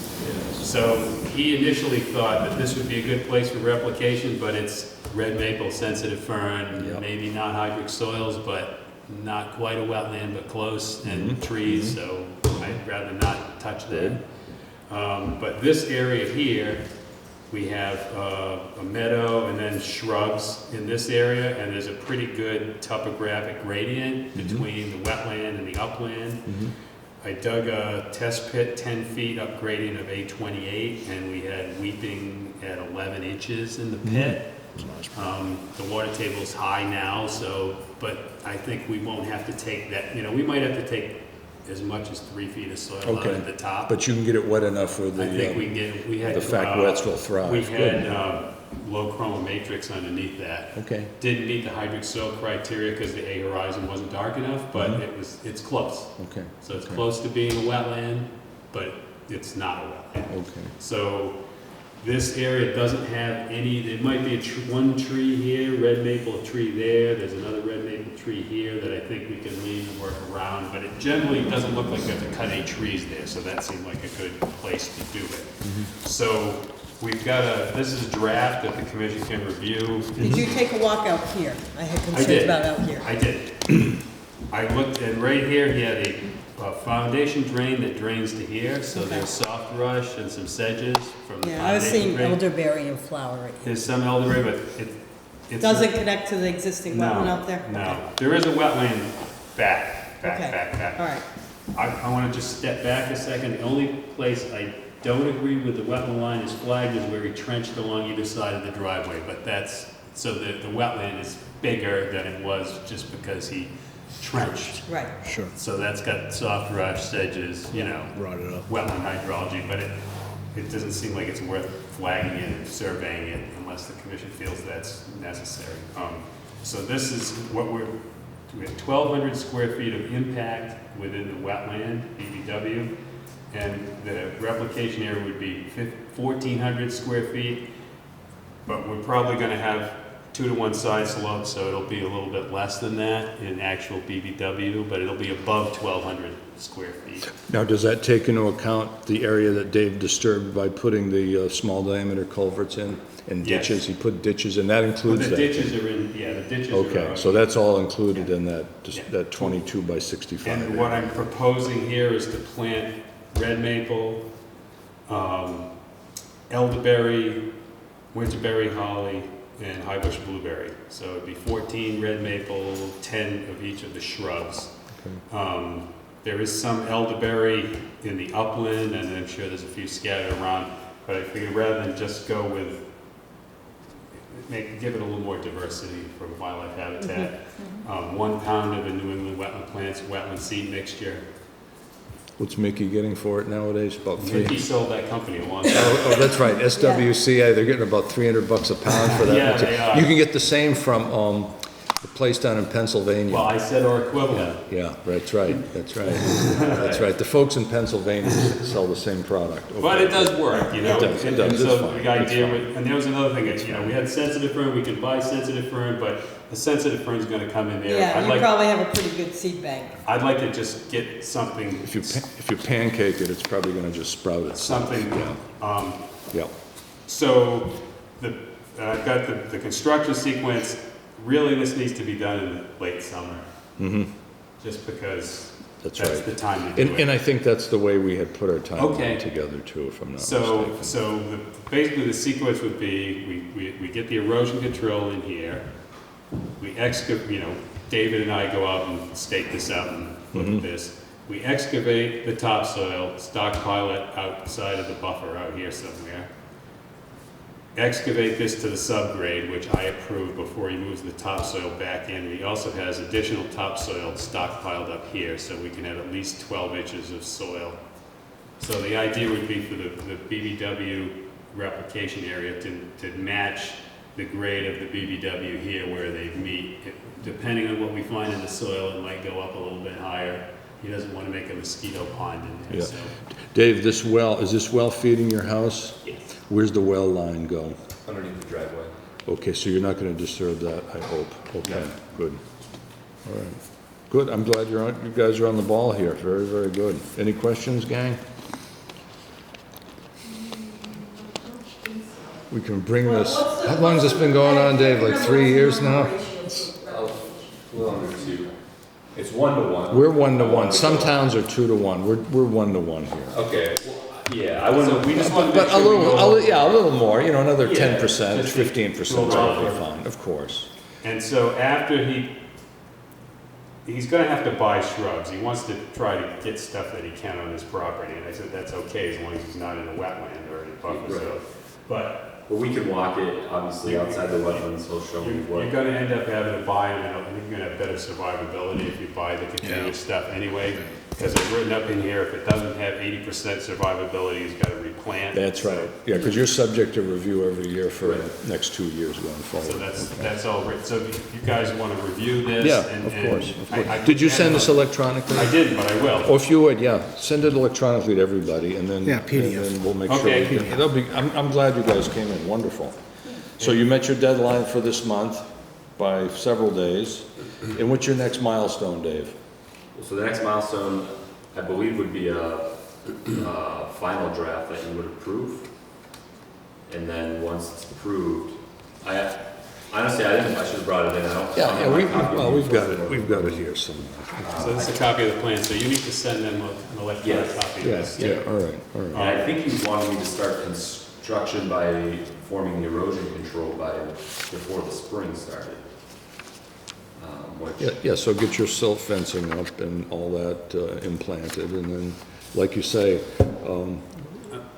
So he initially thought that this would be a good place for replication, but it's red maple sensitive fern, Yep. maybe not hydric soils, but not quite a wetland, but close, and trees, so I'd rather not touch that. But this area here, we have a meadow and then shrubs in this area, and there's a pretty good topographic gradient between the wetland and the upland. I dug a test pit 10 feet up gradient of 828, and we had weeping at 11 inches in the pit. The water table's high now, so, but I think we won't have to take that, we might have to take as much as 3 feet of soil out Okay. at the top. But you can get it wet enough where I think we had. the fact wets will thrive. We Good. had low chroma matrix underneath that. Okay. Didn't meet the hydric soil criteria because the A horizon wasn't dark enough, but it's close. Okay. So it's Okay. close to being a wetland, but it's not a wetland. Okay. So this area doesn't have any, there might be one tree here, red maple tree there, there's another red maple tree here that I think we can leave and work around, but it generally doesn't look like we have to cut any trees there, so that seemed like a good place to do it. So we've got this is a draft that the commission can review. Did you take a walk out here? I had I concerns did. about out here. I did. I looked, and right here, he had a foundation drain that drains to here, so there's soft rush and some sedges from the Yeah, I was foundation seeing drain. elderberry and flower right here. There's some elderberry, but it's. Does it connect to the existing wetland out there? No, there is a wetland back. Okay. All right. I want to just step back a second. The only place I don't agree with the wetland line is flagged is where he trenched along either side of the driveway, but that's, so the wetland is bigger than it was just because he trenched. Right. Sure. So that's got soft rush, sedges, Brought it up. wetland hydrology, but it doesn't seem like it's worth flagging it and surveying it unless the commission feels that's necessary. So this is what we have 1,200 square feet of impact within the wetland, BBW, and the replication area would be 1,400 square feet, but we're probably gonna have 2-to-1 side slope, so it'll be a little bit less than that in actual BBW, but it'll be above 1,200 square feet. Now, does that take into account the area that Dave disturbed by putting the small diameter culverts in and Yes. ditches? He put ditches, and that Well, includes the that? ditches are in, yeah, the ditches are. Okay, so that's all included in that, that 22 by 65. And what I'm proposing here is to plant red maple, elderberry, winterberry holly, and high bush blueberry. So it'd be 14 red maple, 10 of each of the shrubs. There is some elderberry in the upland, and I'm sure there's a few scattered around, but I figured rather than just go with, give it a little more diversity for wildlife habitat. 1 pound of a New England wetland plants, wetland seed mixture. What's Mickey getting for it nowadays? About Mickey 3? sold that company a long time ago. Oh, that's right, SWCA, they're getting about $300 a pound for that. Yeah, material. they are. You can get the same from the place down in Pennsylvania. Well, I said or equivalent. Yeah, that's right, that's right. That's right. The folks in Pennsylvania sell the same product. But it does work, you know? It does, and it's so fine, the idea, it's fine. and there was another thing, you know, we had sensitive fern, we can buy sensitive fern, but the sensitive fern's gonna come in there. Yeah, you probably have a pretty good seed bank. I'd like to just get something, If you pancake it, it's probably gonna just sprout itself. something, Yeah. so I've got the construction sequence. Really, this needs to be done in the late summer. Just because That's that's right. the time to do it. And I think that's the way we had put our Okay. timeline together too, if I'm not So, mistaken. basically the sequence would be, we get the erosion control in here, we excavate, you know, David and I go out and stake this out and look at this. We excavate the topsoil, stockpile it outside of the buffer out here somewhere. Excavate this to the subgrade, which I approve before he moves the topsoil back in. He also has additional topsoil stockpiled up here, so we can have at least 12 inches of soil. So the idea would be for the BBW replication area to match the grade of the BBW here where they meet. Depending on what we find in the soil, it might go up a little bit higher. He doesn't want to make a mosquito pond in there, Yeah. so. Dave, is this well feeding your house? Yes. Where's the well line go? Underneath the driveway. Okay, so you're not gonna disturb that, I hope. Okay, good. All right. Good, I'm glad you guys are on the ball here. Very, very good. Any questions, gang? We can bring this, how long has this been going on, Dave? Like 3 years now? Well, under 2. It's 1-to-1. We're 1-to-1. Some towns are 2-to-1. We're 1-to-1 here. Okay, well, yeah, I wouldn't. We just want to But make a sure we little, know. yeah, a little more, you know, another Yeah, 10%, just 15%, a that'll be buffer. fine, of course. And so after he's gonna have to buy shrubs. He wants to try to get stuff that he can on his property. And I said, that's okay as long as he's not in a wetland or in a buffer Right. zone. But But we can walk it, obviously, outside the wetlands, he'll show me you're what. gonna end up having to buy them, and I think you're gonna have better survivability if you buy the continuous stuff anyway. Because I've written up in here, if it doesn't have 80% survivability, he's gotta replant. That's right. Yeah, because you're subject to review every year for the next 2 years going forward. So that's all written. So if you guys wanna review this? Yeah, and- of and course, of I- course. I Did you can send have this a- electronically? I didn't, but I will. Or if you would, yeah, send it electronically to everybody, and then. Yeah, PDF. And then we'll make sure. Okay. we can- That'll be, I'm glad you guys came in, wonderful. So you met your deadline for this month by several days. And what's your next milestone, Dave? So the next milestone, I believe, would be a final draft that you would approve. And then once it's approved, honestly, I should have brought it in. I don't. Yeah, I don't have my copy of we've got it. it, we've got it here somewhere. So this is a copy of the plan, so you need to send them an electronic Yes. copy of Yeah, this. yeah, all right, all right. And I think you wanted me to start construction by forming the erosion control before the spring started. Yeah, yeah, so get your silt fencing up and all that implanted, and then, like you say,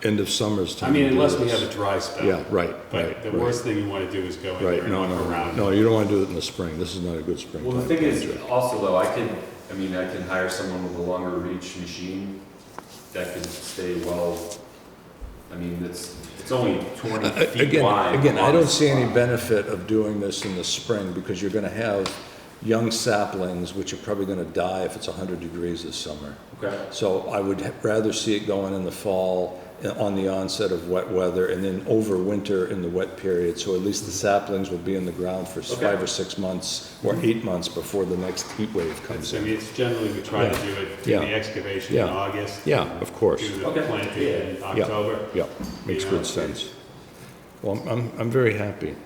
end of summer's I time. mean, to do unless we this. have a dry spell. Yeah, right, But right, the right. worst thing you want to do is go in there Right, and no, walk no, around. no, you don't want to do it in the spring. This is not a good spring. Well, the thing is, also though, I can hire someone with a longer reach machine that can stay well. I mean, it's only 20 feet wide. Again, I on don't this see any spot. benefit of doing this in the spring, because you're gonna have young saplings, which are probably gonna die if it's 100 degrees this summer. Okay. So I would rather see it going in the fall, on the onset of wet weather, and then over winter in the wet period, so at least the saplings will be in the ground for 5 or 6 months, or 8 months before the next heat wave comes I mean, in. it's generally, we try to do it, do Yeah. the excavation in Yeah. August. Yeah, of course. Do the Okay. planting in Yeah. October. Yeah, makes good sense. Well, I'm very happy.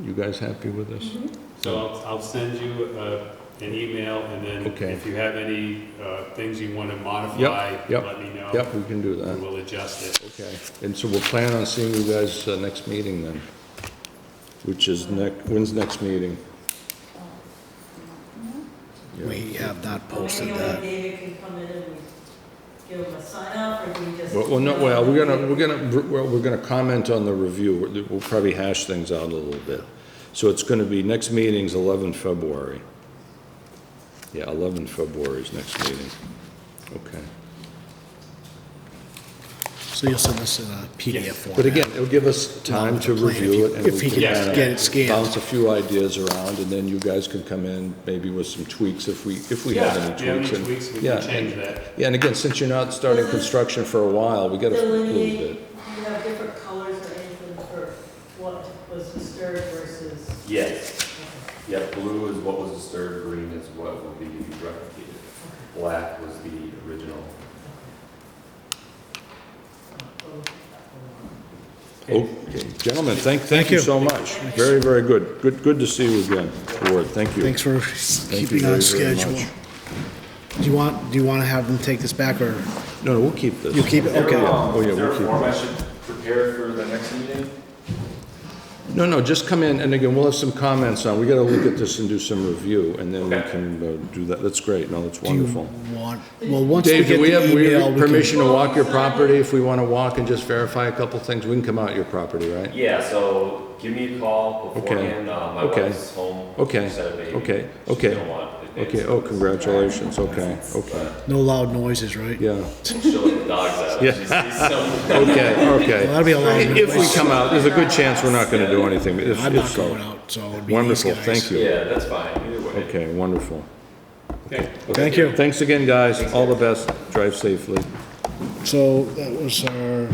You guys happy with this? So I'll send you an email, and then Okay. if you have any things you want to modify, Yep. let me know. Yep, we can do that. And we'll adjust it. Okay, and so we'll plan on seeing you guys next meeting then, which is when's next meeting? We have not posted Maybe that. only David can come in and give him a sign off, or do we just? Well, no, well, we're gonna comment on the review. We'll probably hash things out a little bit. So it's gonna be, next meeting's 11 February. Yeah, 11 February is next meeting. Okay. So you'll send us in a PDF format. But again, it'll give us time to Along with the plan, review it, and if we he can can kinda get it scanned. bounce a few ideas around, and then you guys can come in maybe with some tweaks if we have any Yeah, tweaks. any and- tweaks, we yeah, can change and- that. Yeah, and again, since you're not starting construction for a while, we got a little Delineate, bit. do you have different colors or anything for what was disturbed versus? Yes. Yeah, blue is what was disturbed, green is what will be replicated. Black was the original. Okay, gentlemen, thank you you. so much. Very, very good. Good to see you again, Ward. Thank you. Thanks for you keeping very, on very schedule. much. Do you want to have them take this back, or No, we'll keep this. you keep it? Okay. Oh, yeah, Is there we'll a keep form I it. should prepare for the next meeting? No, just come in, and again, we'll have some comments on, we gotta look at this and do some review, and then we Okay. can do that. That's great. No, that's Do you wonderful. want, well, once we Dave, get do we the have email, we can... permission to walk your property? If we wanna walk and just verify a couple things, we can come out your property, right? Yeah, so give me a call beforehand. My Okay. wife's home. Okay. She said a baby. Okay. She's Okay. gonna want advance Okay, oh, congratulations. Okay. No loud noises, right? Yeah. She'll let the dogs out. Yeah. She's Okay, Well, okay. that'll be a loud If we noise. come out, there's a good chance we're not gonna do anything. If I'm not so. going out, so it'd be these Wonderful, guys. thank you. Yeah, that's fine, either way. Okay, wonderful. Okay. Thank you. Thanks again, guys. All the best. Drive safely. So that was our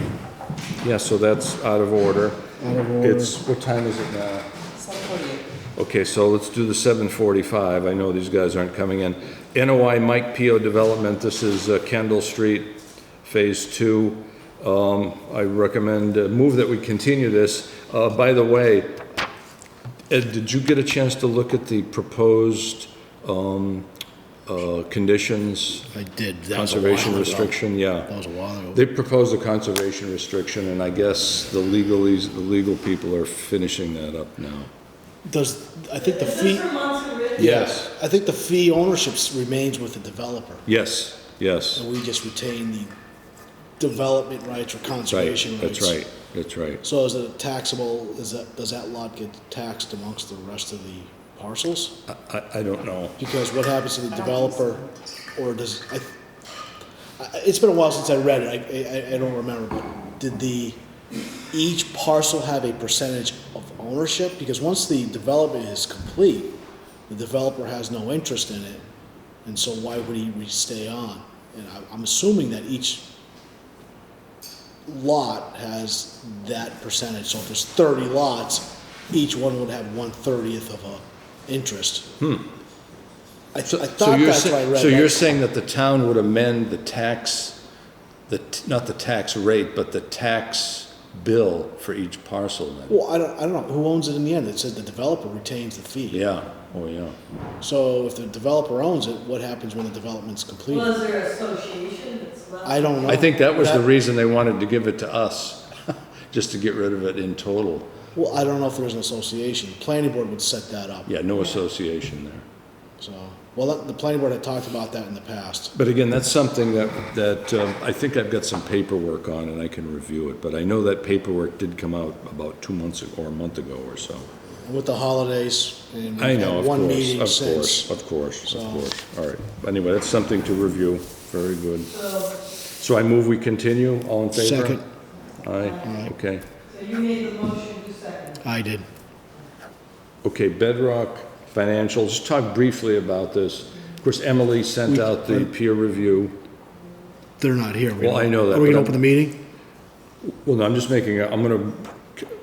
Yeah, so that's out of order. out of order. It's, what time is it now? 7:48. Okay, so let's do the 7:45. I know these guys aren't coming in. NOI Mike Pio Development, this is Kendall Street, Phase 2. I recommend, move that we continue this. By the way, Ed, did you get a chance to look at the proposed conditions? I did. That was a while Conservation ago. restriction, yeah. That was a while ago. They proposed a conservation restriction, and I guess the legal people are finishing that up now. I think the Is fee, this for Munson Ridge? Yes. I think the fee ownership remains with the developer. Yes, yes. And we just retain the development rights or Right, conservation rights. that's right, that's right. So is it taxable, does that lot get taxed amongst the rest of the parcels? I don't know. Because what happens to the developer, or does, it's been a while since I read it, I don't remember, but did each parcel have a percentage of ownership? Because once the development is complete, the developer has no interest in it, and so why would he stay on? And I'm assuming that each lot has that percentage, so if there's 30 lots, each one would have 1/30th of a interest. I thought that's what I read. So you're saying that the town would amend the tax, not the tax rate, but the tax bill for each parcel then? Well, I don't know, who owns it in the end? It said the developer retains the fee. Yeah, oh, yeah. So if the developer owns it, what happens when the development's Well, completed? is there an association that's left? I don't know. I think that was the reason they wanted to give it to us, just to get rid of it in total. Well, I don't know if there's an association. The planning board would set that up. Yeah, no association there. So, well, the planning board had talked about that in the past. But again, that's something that I think I've got some paperwork on and I can review it. But I know that paperwork did come out about 2 months ago or a month ago or so. And with the holidays, and I we've know, had of one course, meeting of since. course, of course, So- of course. All right. Anyway, that's something to review. Very good. So, So I move we continue. All in favor? Second. Aye, okay. so you made the motion, who seconded? I did. Okay, Bedrock Financials. Just talk briefly about this. Of course, Emily sent out the peer review. They're not here. Well, I know that, Are we but gonna I'm- open the meeting? Well, no, I'm just I'm gonna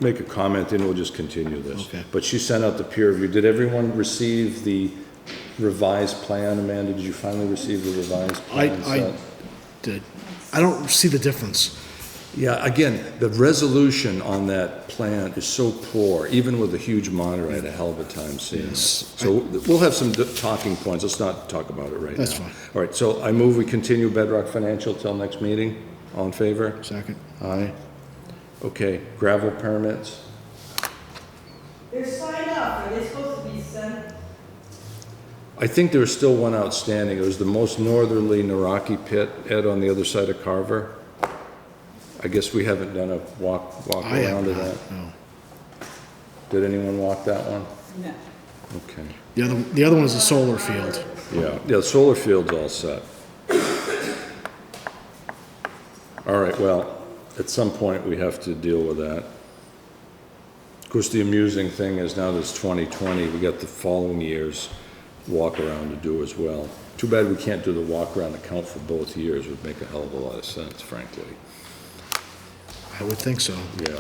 make a comment and we'll just continue this. Okay. But she sent out the peer review. Did everyone receive the revised plan, Amanda? Did you finally receive the revised plan? I did. I don't see the difference. Yeah, again, the resolution on that plan is so poor, even with a huge monitor, I had a hell of a time seeing it. Yes. So we'll have some talking points, let's not talk about it right now. That's fine. All right, so I move we continue Bedrock Financial till next meeting. All in favor? Second. Aye. Okay, gravel permits. They're signed up, are they supposed to be sent? I think there was still one outstanding. It was the most northerly Naraki pit, Ed, on the other side of Carver. I guess we haven't done a walk I have around to not, that. no. Did anyone walk that one? No. Okay. The other one is a solar field. Yeah, the solar field's all set. All right, well, at some point, we have to deal with that. Of course, the amusing thing is now that it's 2020, we got the following year's walk around to do as well. Too bad we can't do the walk around account for both years. Would make a hell of a lot of sense, frankly. I would think so. Yeah.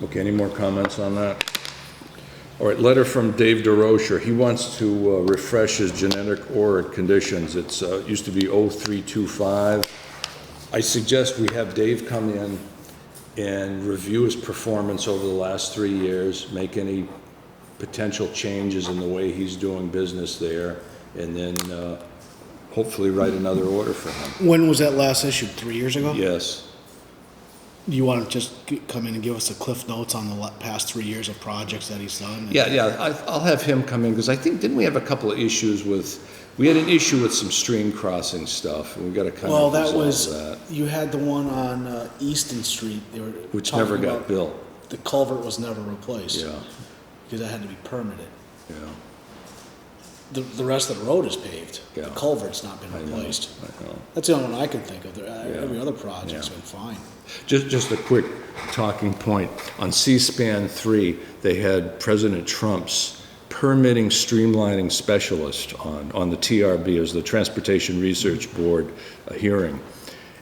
Okay, any more comments on that? All right, letter from Dave DeRocher. He wants to refresh his genetic ore conditions. It's used to be 0325. I suggest we have Dave come in and review his performance over the last 3 years, make any potential changes in the way he's doing business there, and then hopefully write another order for him. When was that last issued? 3 years ago? Yes. Do you want to just come in and give us the cliff notes on the past 3 years of projects that he's done? Yeah, I'll have him come in, because I think, didn't we have a couple of issues we had an issue with some stream crossing stuff, and we got to kind Well, of that resolve was, that, you had the one on Easton Street. They were which talking never got about built. The culvert was never replaced. Yeah, Because that had to be permitted. yeah, The rest of the road is paved. Yeah. The culvert's not been I know, replaced. I know. That's the only one I can think of. Every other project's Yeah. been fine. Just a quick talking point. On C-SPAN 3, they had President Trump's permitting streamlining specialist on the TRB, as the Transportation Research Board hearing.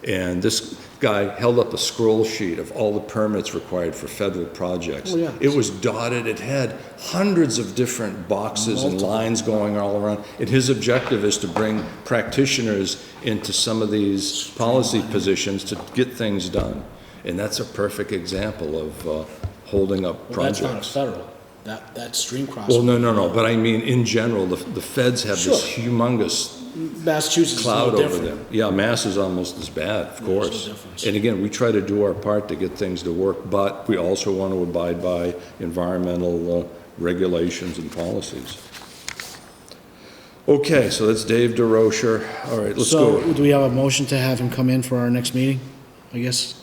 And this guy held up a scroll sheet of all the permits required for federal projects. Oh, yeah. It was dotted. It had hundreds of different boxes and Multiple. lines going all around. And his objective is to bring practitioners into some of these policy positions to get things done. And that's a perfect example of holding up Well, that's not a projects. federal. That stream crossing. Well, no, but I mean, in general, the feds have this Sure. humongous Massachusetts is no cloud over different. them. Yeah, Mass is almost as bad, of There's no course. difference. And again, we try to do our part to get things to work, but we also want to abide by environmental regulations and policies. Okay, so that's Dave DeRocher. All right, let's So, go. do we have a motion to have him come in for our next meeting? I guess,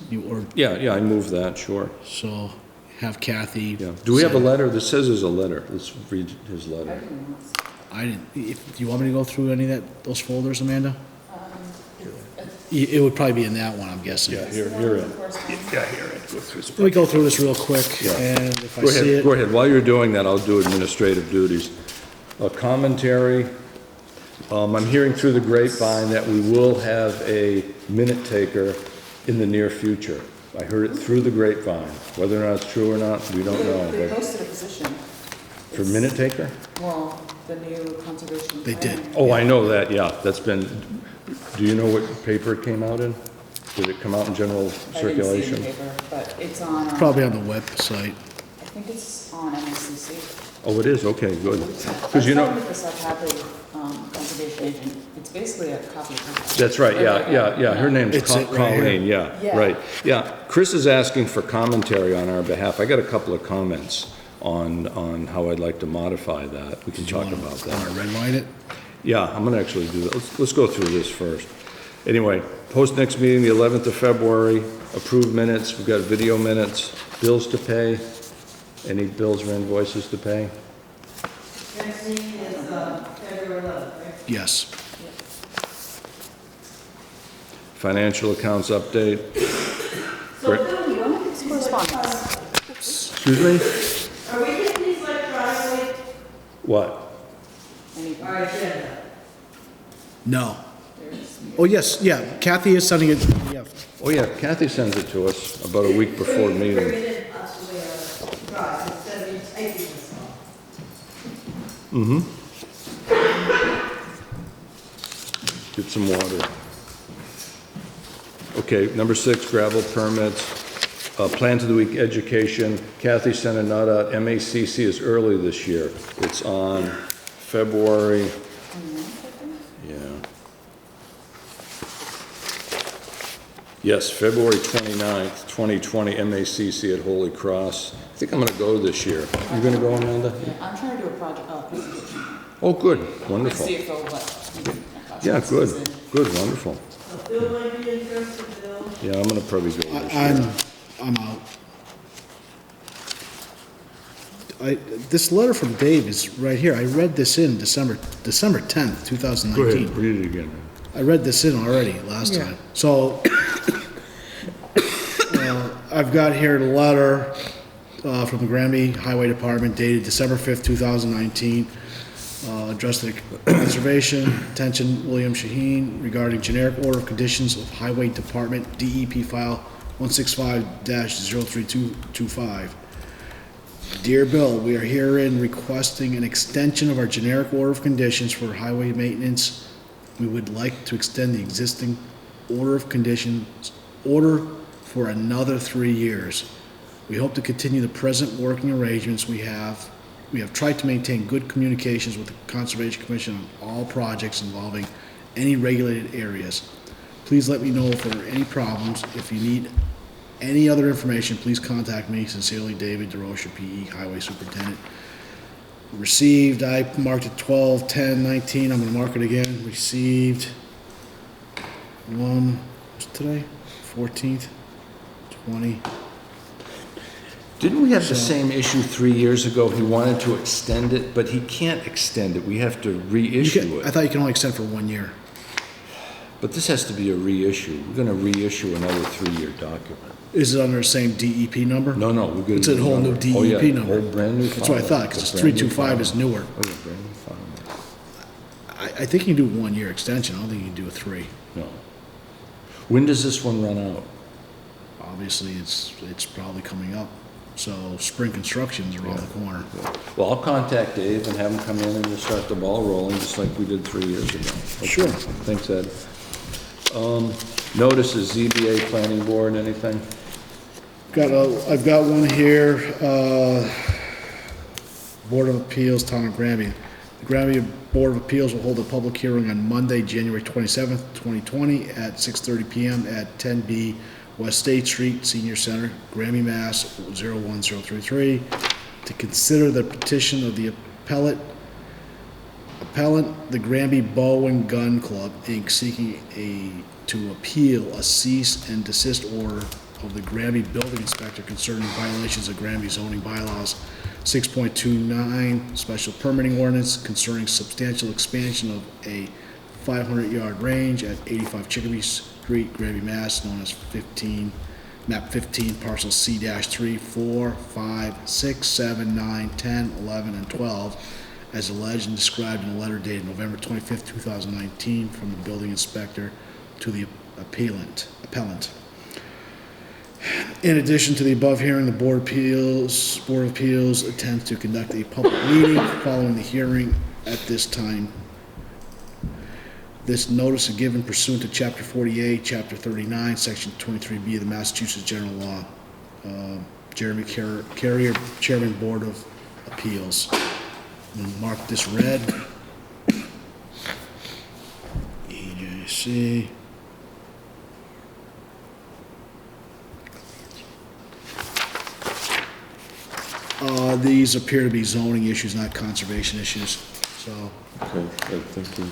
Yeah, I move that, sure. so have Kathy. Yeah. Do we have a send- letter? This says there's a letter. Let's read his letter. I didn't, do you want me to go through any of those folders, Amanda? It would probably be in that one, I'm guessing. Yeah, here it. Yeah, here it. Go through. Let me go through this real quick, Yeah. and if I Go see ahead, go it, ahead. While you're doing that, I'll do administrative duties. A commentary. I'm hearing through the grapevine that we will have a minute taker in the near future. I heard it through the grapevine. Whether or not it's true or not, we don't know. They But posted a position. for minute taker? Well, the new conservation. They did. plan. Oh, I know that, yeah. That's been, do you know what paper it came out in? Did it come out in general I didn't see circulation? the paper, but it's on. probably on the website. I think it's on MSCC. Oh, it is? Okay, good. Because you I know. found with the South Hadley conservation agent, it's basically a copy of her. That's right, yeah. Her name's It's it right here. Colleen, yeah, Yeah. right. Yeah, Chris is asking for commentary on our behalf. I got a couple of comments on how I'd like to modify that. We can talk about that. Want to redline it? Yeah, I'm gonna actually do that. Let's go through this first. Anyway, post next meeting, the 11th of February, approved minutes, we've got video minutes, bills to pay. Any bills or invoices to pay? Next meeting is February 11th, right? Yes. Financial accounts update. So Great. Phil, you want to Correspondence. Excuse me? Are we getting these electronic What? Anything? Our agenda. No. There's- Oh, yes, yeah, Kathy is sending it, yeah. Oh, yeah, Kathy sends it to us about a week before the Bring meeting. it in us the way I drive, instead of me typing this stuff. Get some water. Okay, number 6, gravel permits. Plan to the week education. Kathy sent a note out. MACC is early this year. It's on February, yeah. Yes, February 29th, 2020, MACC at Holy Cross. I think I'm going to go this year. You going to go, Amanda? Yeah, I'm trying to do a project, presentation. Oh, good, Let's wonderful. see if they'll let. Yeah, good, good, wonderful. Bill might be interested, Bill. Yeah, I'm going to probably go this year. I'm out. This letter from Dave is right here. I read this in December 10th, Go ahead, 2019. read it again. I read this in already last time. So, I've got here the letter from the Granby Highway Department dated December 5th, 2019, addressed to the Conservation, attention William Shaheen regarding generic order of conditions of Highway Department DEP file 165-03225. Dear Bill, we are herein requesting an extension of our generic order of conditions for highway maintenance. We would like to extend the existing order of conditions for another 3 years. We hope to continue the present working arrangements we have. We have tried to maintain good communications with the Conservation Commission on all projects involving any regulated areas. Please let me know if there are any problems. If you need any other information, please contact me. Sincerely, David DeRocher, PE, Highway Superintendent. Received, I marked it 12/10/19. I'm gonna mark it again. Received what's today? 14th, 20. Didn't we have the same issue 3 years ago? He wanted to extend it, but he can't extend it. We have to reissue I it. thought you can only extend for 1 year. But this has to be a reissue. We're gonna reissue another 3-year document. Is it under the same DEP number? No, we're gonna. It's a whole new Oh, yeah, DEP number. whole brand new file. That's what I thought, because It's a it's brand new 325 is file. newer. Oh, yeah, brand new file. I think you can do a 1 year extension. I don't think you can do a 3. No. When does this one run out? Obviously, it's probably coming up. So spring construction's around the corner. Well, I'll contact Dave and have him come in and just start the ball rolling, just like we did 3 years ago. Okay. Sure. Thanks, Ed. Notices, ZBA, planning board, anything? I've got one here, Board of Appeals, Town of Granby. The Granby Board of Appeals will hold a public hearing on Monday, January 27th, 2020, at 6:30 PM at 10B West State Street, Senior Center, Granby, Mass. 01033, to consider the petition of the appellant, the Granby Bow and Gun Club, Inc., seeking to appeal a cease and desist order of the Granby Building Inspector concerning violations of Granby zoning bylaws, 6.29 special permitting ordinance concerning substantial expansion of a 500-yard range at 85 Chicopee Street, Granby, Mass., known as map 15, parcel C-3, 4, 5, 6, 7, 9, 10, 11, and 12, as alleged and described in a letter dated November 25th, 2019, from the building inspector to the appellant. In addition to the above hearing, the Board of Appeals intends to conduct a public meeting following the hearing at this time. This notice is given pursuant to Chapter 48, Chapter 39, Section 23B of the Massachusetts General Law. Jeremy Carrier, Chairman, Board of Appeals. I'm gonna mark this red. EJC. These appear to be zoning issues, not conservation issues, so. Okay, good, thank you.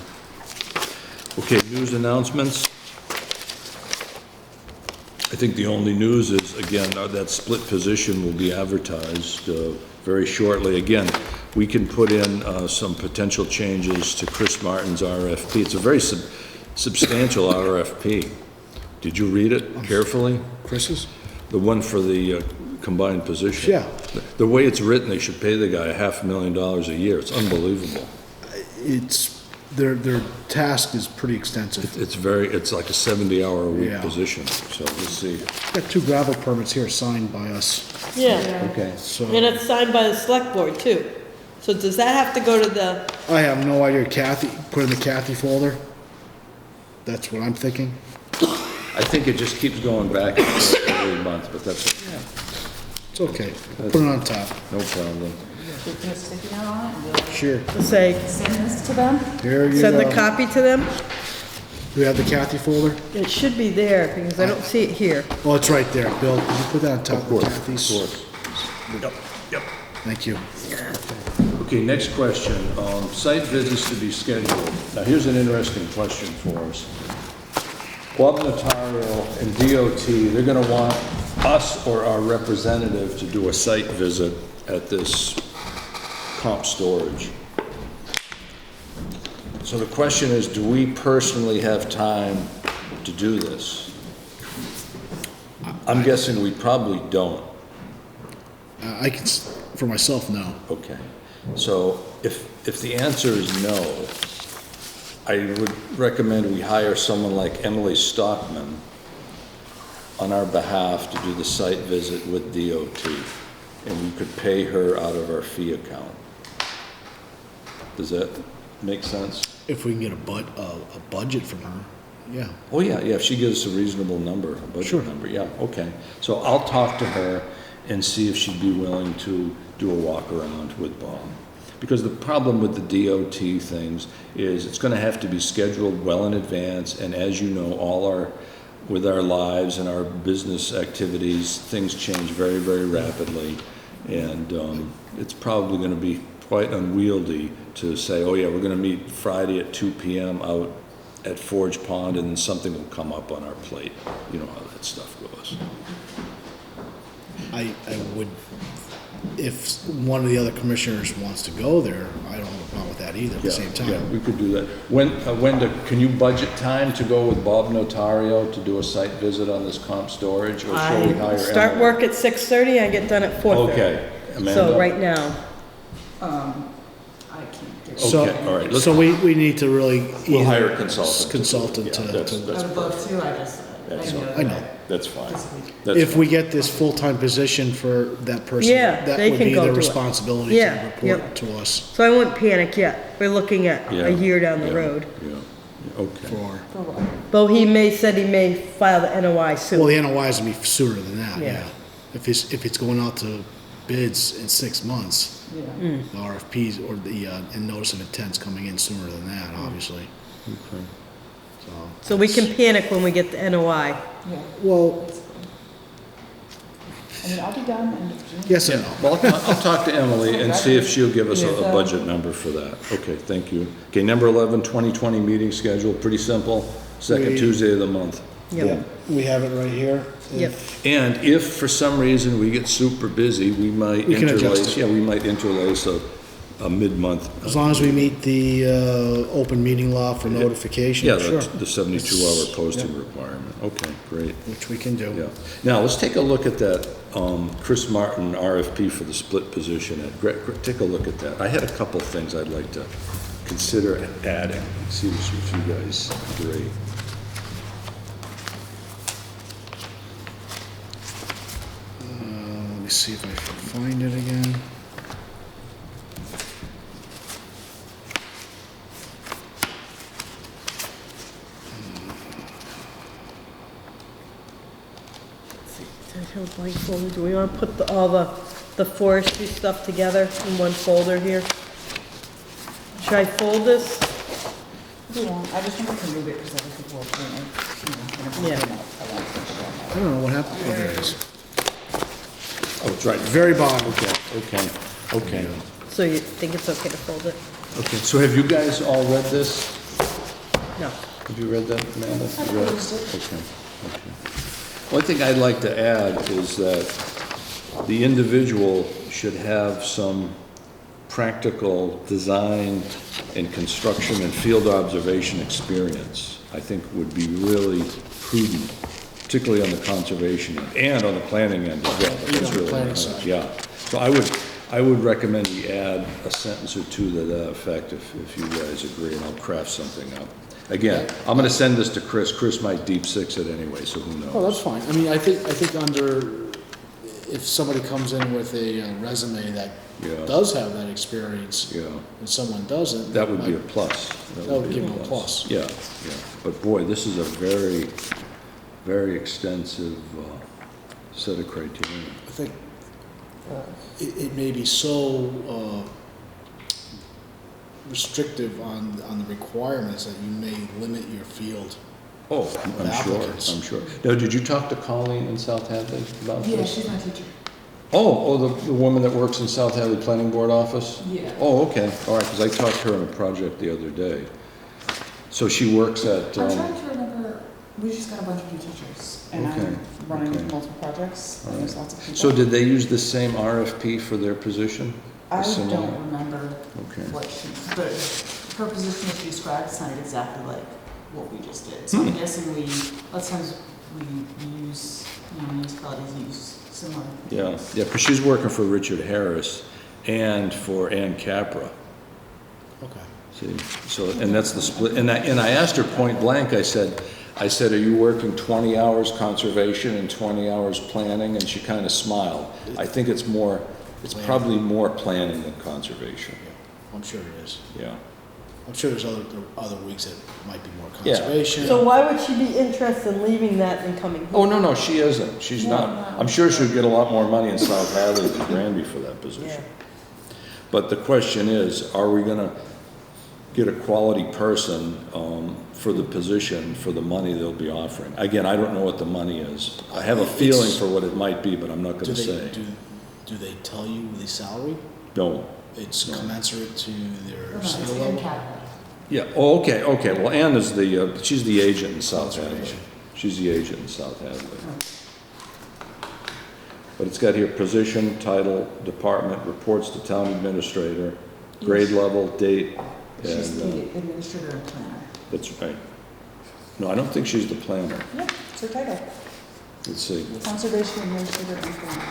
Okay, news announcements. I think the only news is, again, that split position will be advertised very shortly. Again, we can put in some potential changes to Chris Martin's RFP. It's a very substantial RFP. Did you read it carefully? Chris's? The one for the combined position? Yeah. The way it's written, they should pay the guy $500,000 a year. It's unbelievable. It's, their task is pretty extensive. It's like a 70-hour-a-week Yeah. position, so we'll see. Got 2 gravel permits here signed by us, Yeah, Okay. so. and it's signed by the select board too. So does that have to go to the, I have no idea, Kathy, put in the Kathy folder. That's what I'm thinking. I think it just keeps going back and forth every month, but that's, It's okay. Put it on top. no problem. You're gonna stick it out on it and be like, Sure. say, send this to them? Here you send the go. copy to them? Do we have the Kathy folder? It should be there, because I don't see it here. Oh, it's right there. Bill, could you put that on top Of of course, Kathy's? of course. Yep. Thank you. Okay, next question. Site visits to be scheduled. Now, here's an interesting question for us. Bob Notario and DOT, they're gonna want us or our representative to do a site visit at this comp storage. So the question is, do we personally have time to do this? I'm guessing we probably don't. I can, for myself, no. Okay, so if the answer is no, I would recommend we hire someone like Emily Stockman on our behalf to do the site visit with DOT, and we could pay her out of our fee account. Does that make sense? If we can get a budget from her, yeah. Oh, yeah, if she gives us a reasonable number, a Sure. budget number, yeah, okay. So I'll talk to her and see if she'd be willing to do a walk around with Bob. Because the problem with the DOT things is it's gonna have to be scheduled well in advance, and as you know, with our lives and our business activities, things change very, very rapidly. And it's probably gonna be quite unwieldy to say, oh yeah, we're gonna meet Friday at 2 p.m. out at Forge Pond, and then something will come up on our plate. You know how that stuff goes. I would, if one of the other commissioners wants to go there, I don't have a problem with that either at the same Yeah, time. we could do that. Can you budget time to go with Bob Notario to do a site visit on this comp storage, or shall we hire I start Emily? work at 6:30, I get done at 4:30. Okay, Amanda? So right now, I can't do it. So, Okay, all right, let's- so we need to really. We'll hire a either consultant. Consultant Yeah, to, that's- I would love to, I just, That's I know. all. I know. that That's fine. this week. That's if fine. we get this full-time position for that person, Yeah, that they would can be go their do it. responsibility Yeah, to report yep. to us so I wouldn't panic yet. We're looking at Yeah, a year down the yeah, road. Yeah, okay. for, For what? Though said he may file the NOI soon. well, the NOI is gonna be sooner than that, Yeah. yeah. If it's going out to bids in 6 months, Yeah. the RFPs or the, and notice of intent's coming in sooner than that, obviously, Okay. so. So we can panic when we get the NOI. Yeah. Well, I mean, I'll be done end of June. yes and no. Well, I'll talk to Emily and see if she'll give us a Yeah. budget number for that. Okay, thank you. Okay, number 11, 2020 meeting schedule, pretty simple, second We- Tuesday of the month. Yep. We have it right here. Yep. And if for some reason we get super busy, we might We can adjust interlace, it. yeah, we might interlace a mid-month. As long as we meet the open meeting law for notification, Yeah, sure, the 72-hour posting requirement. Okay, great. which we can do. Yeah. Now, let's take a look at that Chris Martin RFP for the split position. Take a look at that. I had a couple things I'd like to consider adding, see if you guys agree. Let me see if I can find it again. Blank folder. Do we want to put all the forestry stuff together in one folder here? Should I fold this? If you want, I just wanted to move it because other people are doing it, whenever Yeah. they come up, I want to push it I don't know what happened. Oh, there it is. Oh, it's right. Very bottom. Okay. So you think it's okay to fold it? Okay, so have you guys all read this? No. Have you read that, Amanda? You read it? Okay. One thing I'd like to add is that the individual should have some practical design and construction and field observation experience. I think would be really prudent, particularly on the conservation end and on the planning end as well. But that's on the really planning nice, side. yeah. So I would recommend you add a sentence or two to that effect if you guys agree, and I'll craft something up. Again, I'm gonna send this to Chris. Chris might deep six it anyway, so who knows? Oh, that's fine. I mean, I think under, if somebody comes in with a resume that Yeah. does have that experience, Yeah, and someone doesn't. that would be a might- plus. That would give them a plus. Yeah, yeah. But boy, this is a very, very extensive set of criteria. I think it may be so restrictive on the requirements that you may limit your field. Oh, I'm sure, applicants. I'm sure. Now, did you talk to Colleen in South Hadley about this? Yeah, she's my teacher. Oh, the woman that works in South Hadley Planning Board office? Yeah. Oh, okay, all right, because I talked to her on a project the other day. So she works at, I'm trying to remember, we just got a bunch of new teachers, and Okay, I'm running okay. multiple projects, and there's lots of people. so did they use the same RFP for their position? I Similar? don't remember Okay. what she, but her position that she described sounded exactly like what we just did. So I'm guessing lots of times we use, municipalities use similar. Yeah, yeah, because she's working for Richard Harris and for Ann Capra. Okay. See, so, and that's the split, and I asked her point blank, I said, are you working 20 hours conservation and 20 hours planning? And she kind of smiled. I think it's probably more planning than conservation, I'm sure it is. yeah. I'm sure there's other weeks that might be more Yeah. conservation. So why would she be interested in leaving that and coming here? Oh, no, she isn't, she's No, not. no. I'm sure she'd get a lot more money in South Hadley than Granby for that Yeah. position. But the question is, are we gonna get a quality person for the position, for the money they'll be offering? Again, I don't know what the money is. I have a feeling for what it might be, but I'm not Do gonna say. do they tell you the salary? No. It's commensurate to their It's skill in level? Canada. Yeah, oh, okay, well, Ann is she's the agent in South Hadley. Conservation. She's the agent in South Hadley. But it's got here, position, title, department, reports to town administrator, grade level, date, She's and, the administrator and planner. that's right. No, I don't think she's the planner. Yeah, it's her title. Let's see. Conservation administrator and planner.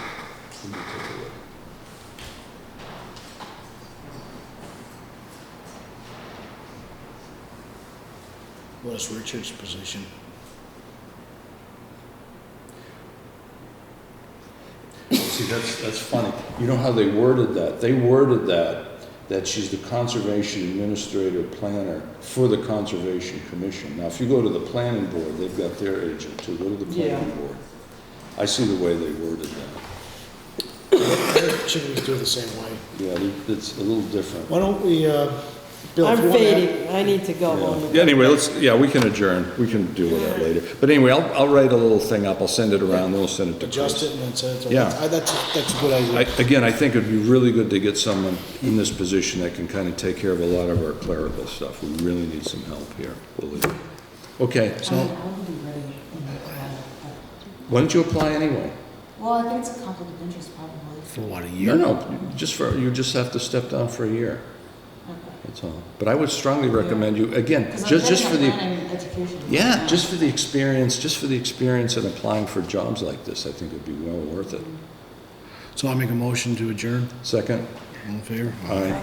What is Richard's position? See, that's funny. You know how they worded that? They worded that she's the conservation administrator planner for the Conservation Commission. Now, if you go to the planning board, they've got their agent too. Go to the planning Yeah. board. I see the way they worded that. Should we do it the same way? Yeah, it's a little different. Why don't we, Bill, if I'm you want to fading, I need to go home. Yeah, anyway, we can adjourn. We can deal with that later. But anyway, I'll write a little thing up. I'll send it around, then we'll send it to adjust Chris. it and then send it to... Yeah. That's a good idea. Again, I think it'd be really good to get someone in this position that can kind of take care of a lot of our clerical stuff. We really need some help here, believe me. Okay, I so will be ready why don't you apply anyway? well, I think it's a conflict of interest probably. For what, a year? No, you just have to step down for a year, Okay. that's all. But I would strongly recommend you, again, Because I'm just for getting a the, planning education. yeah, just for the experience in applying for jobs like this, I think it'd be well worth it. So I'll make a motion to adjourn. Second? All in favor? Aye.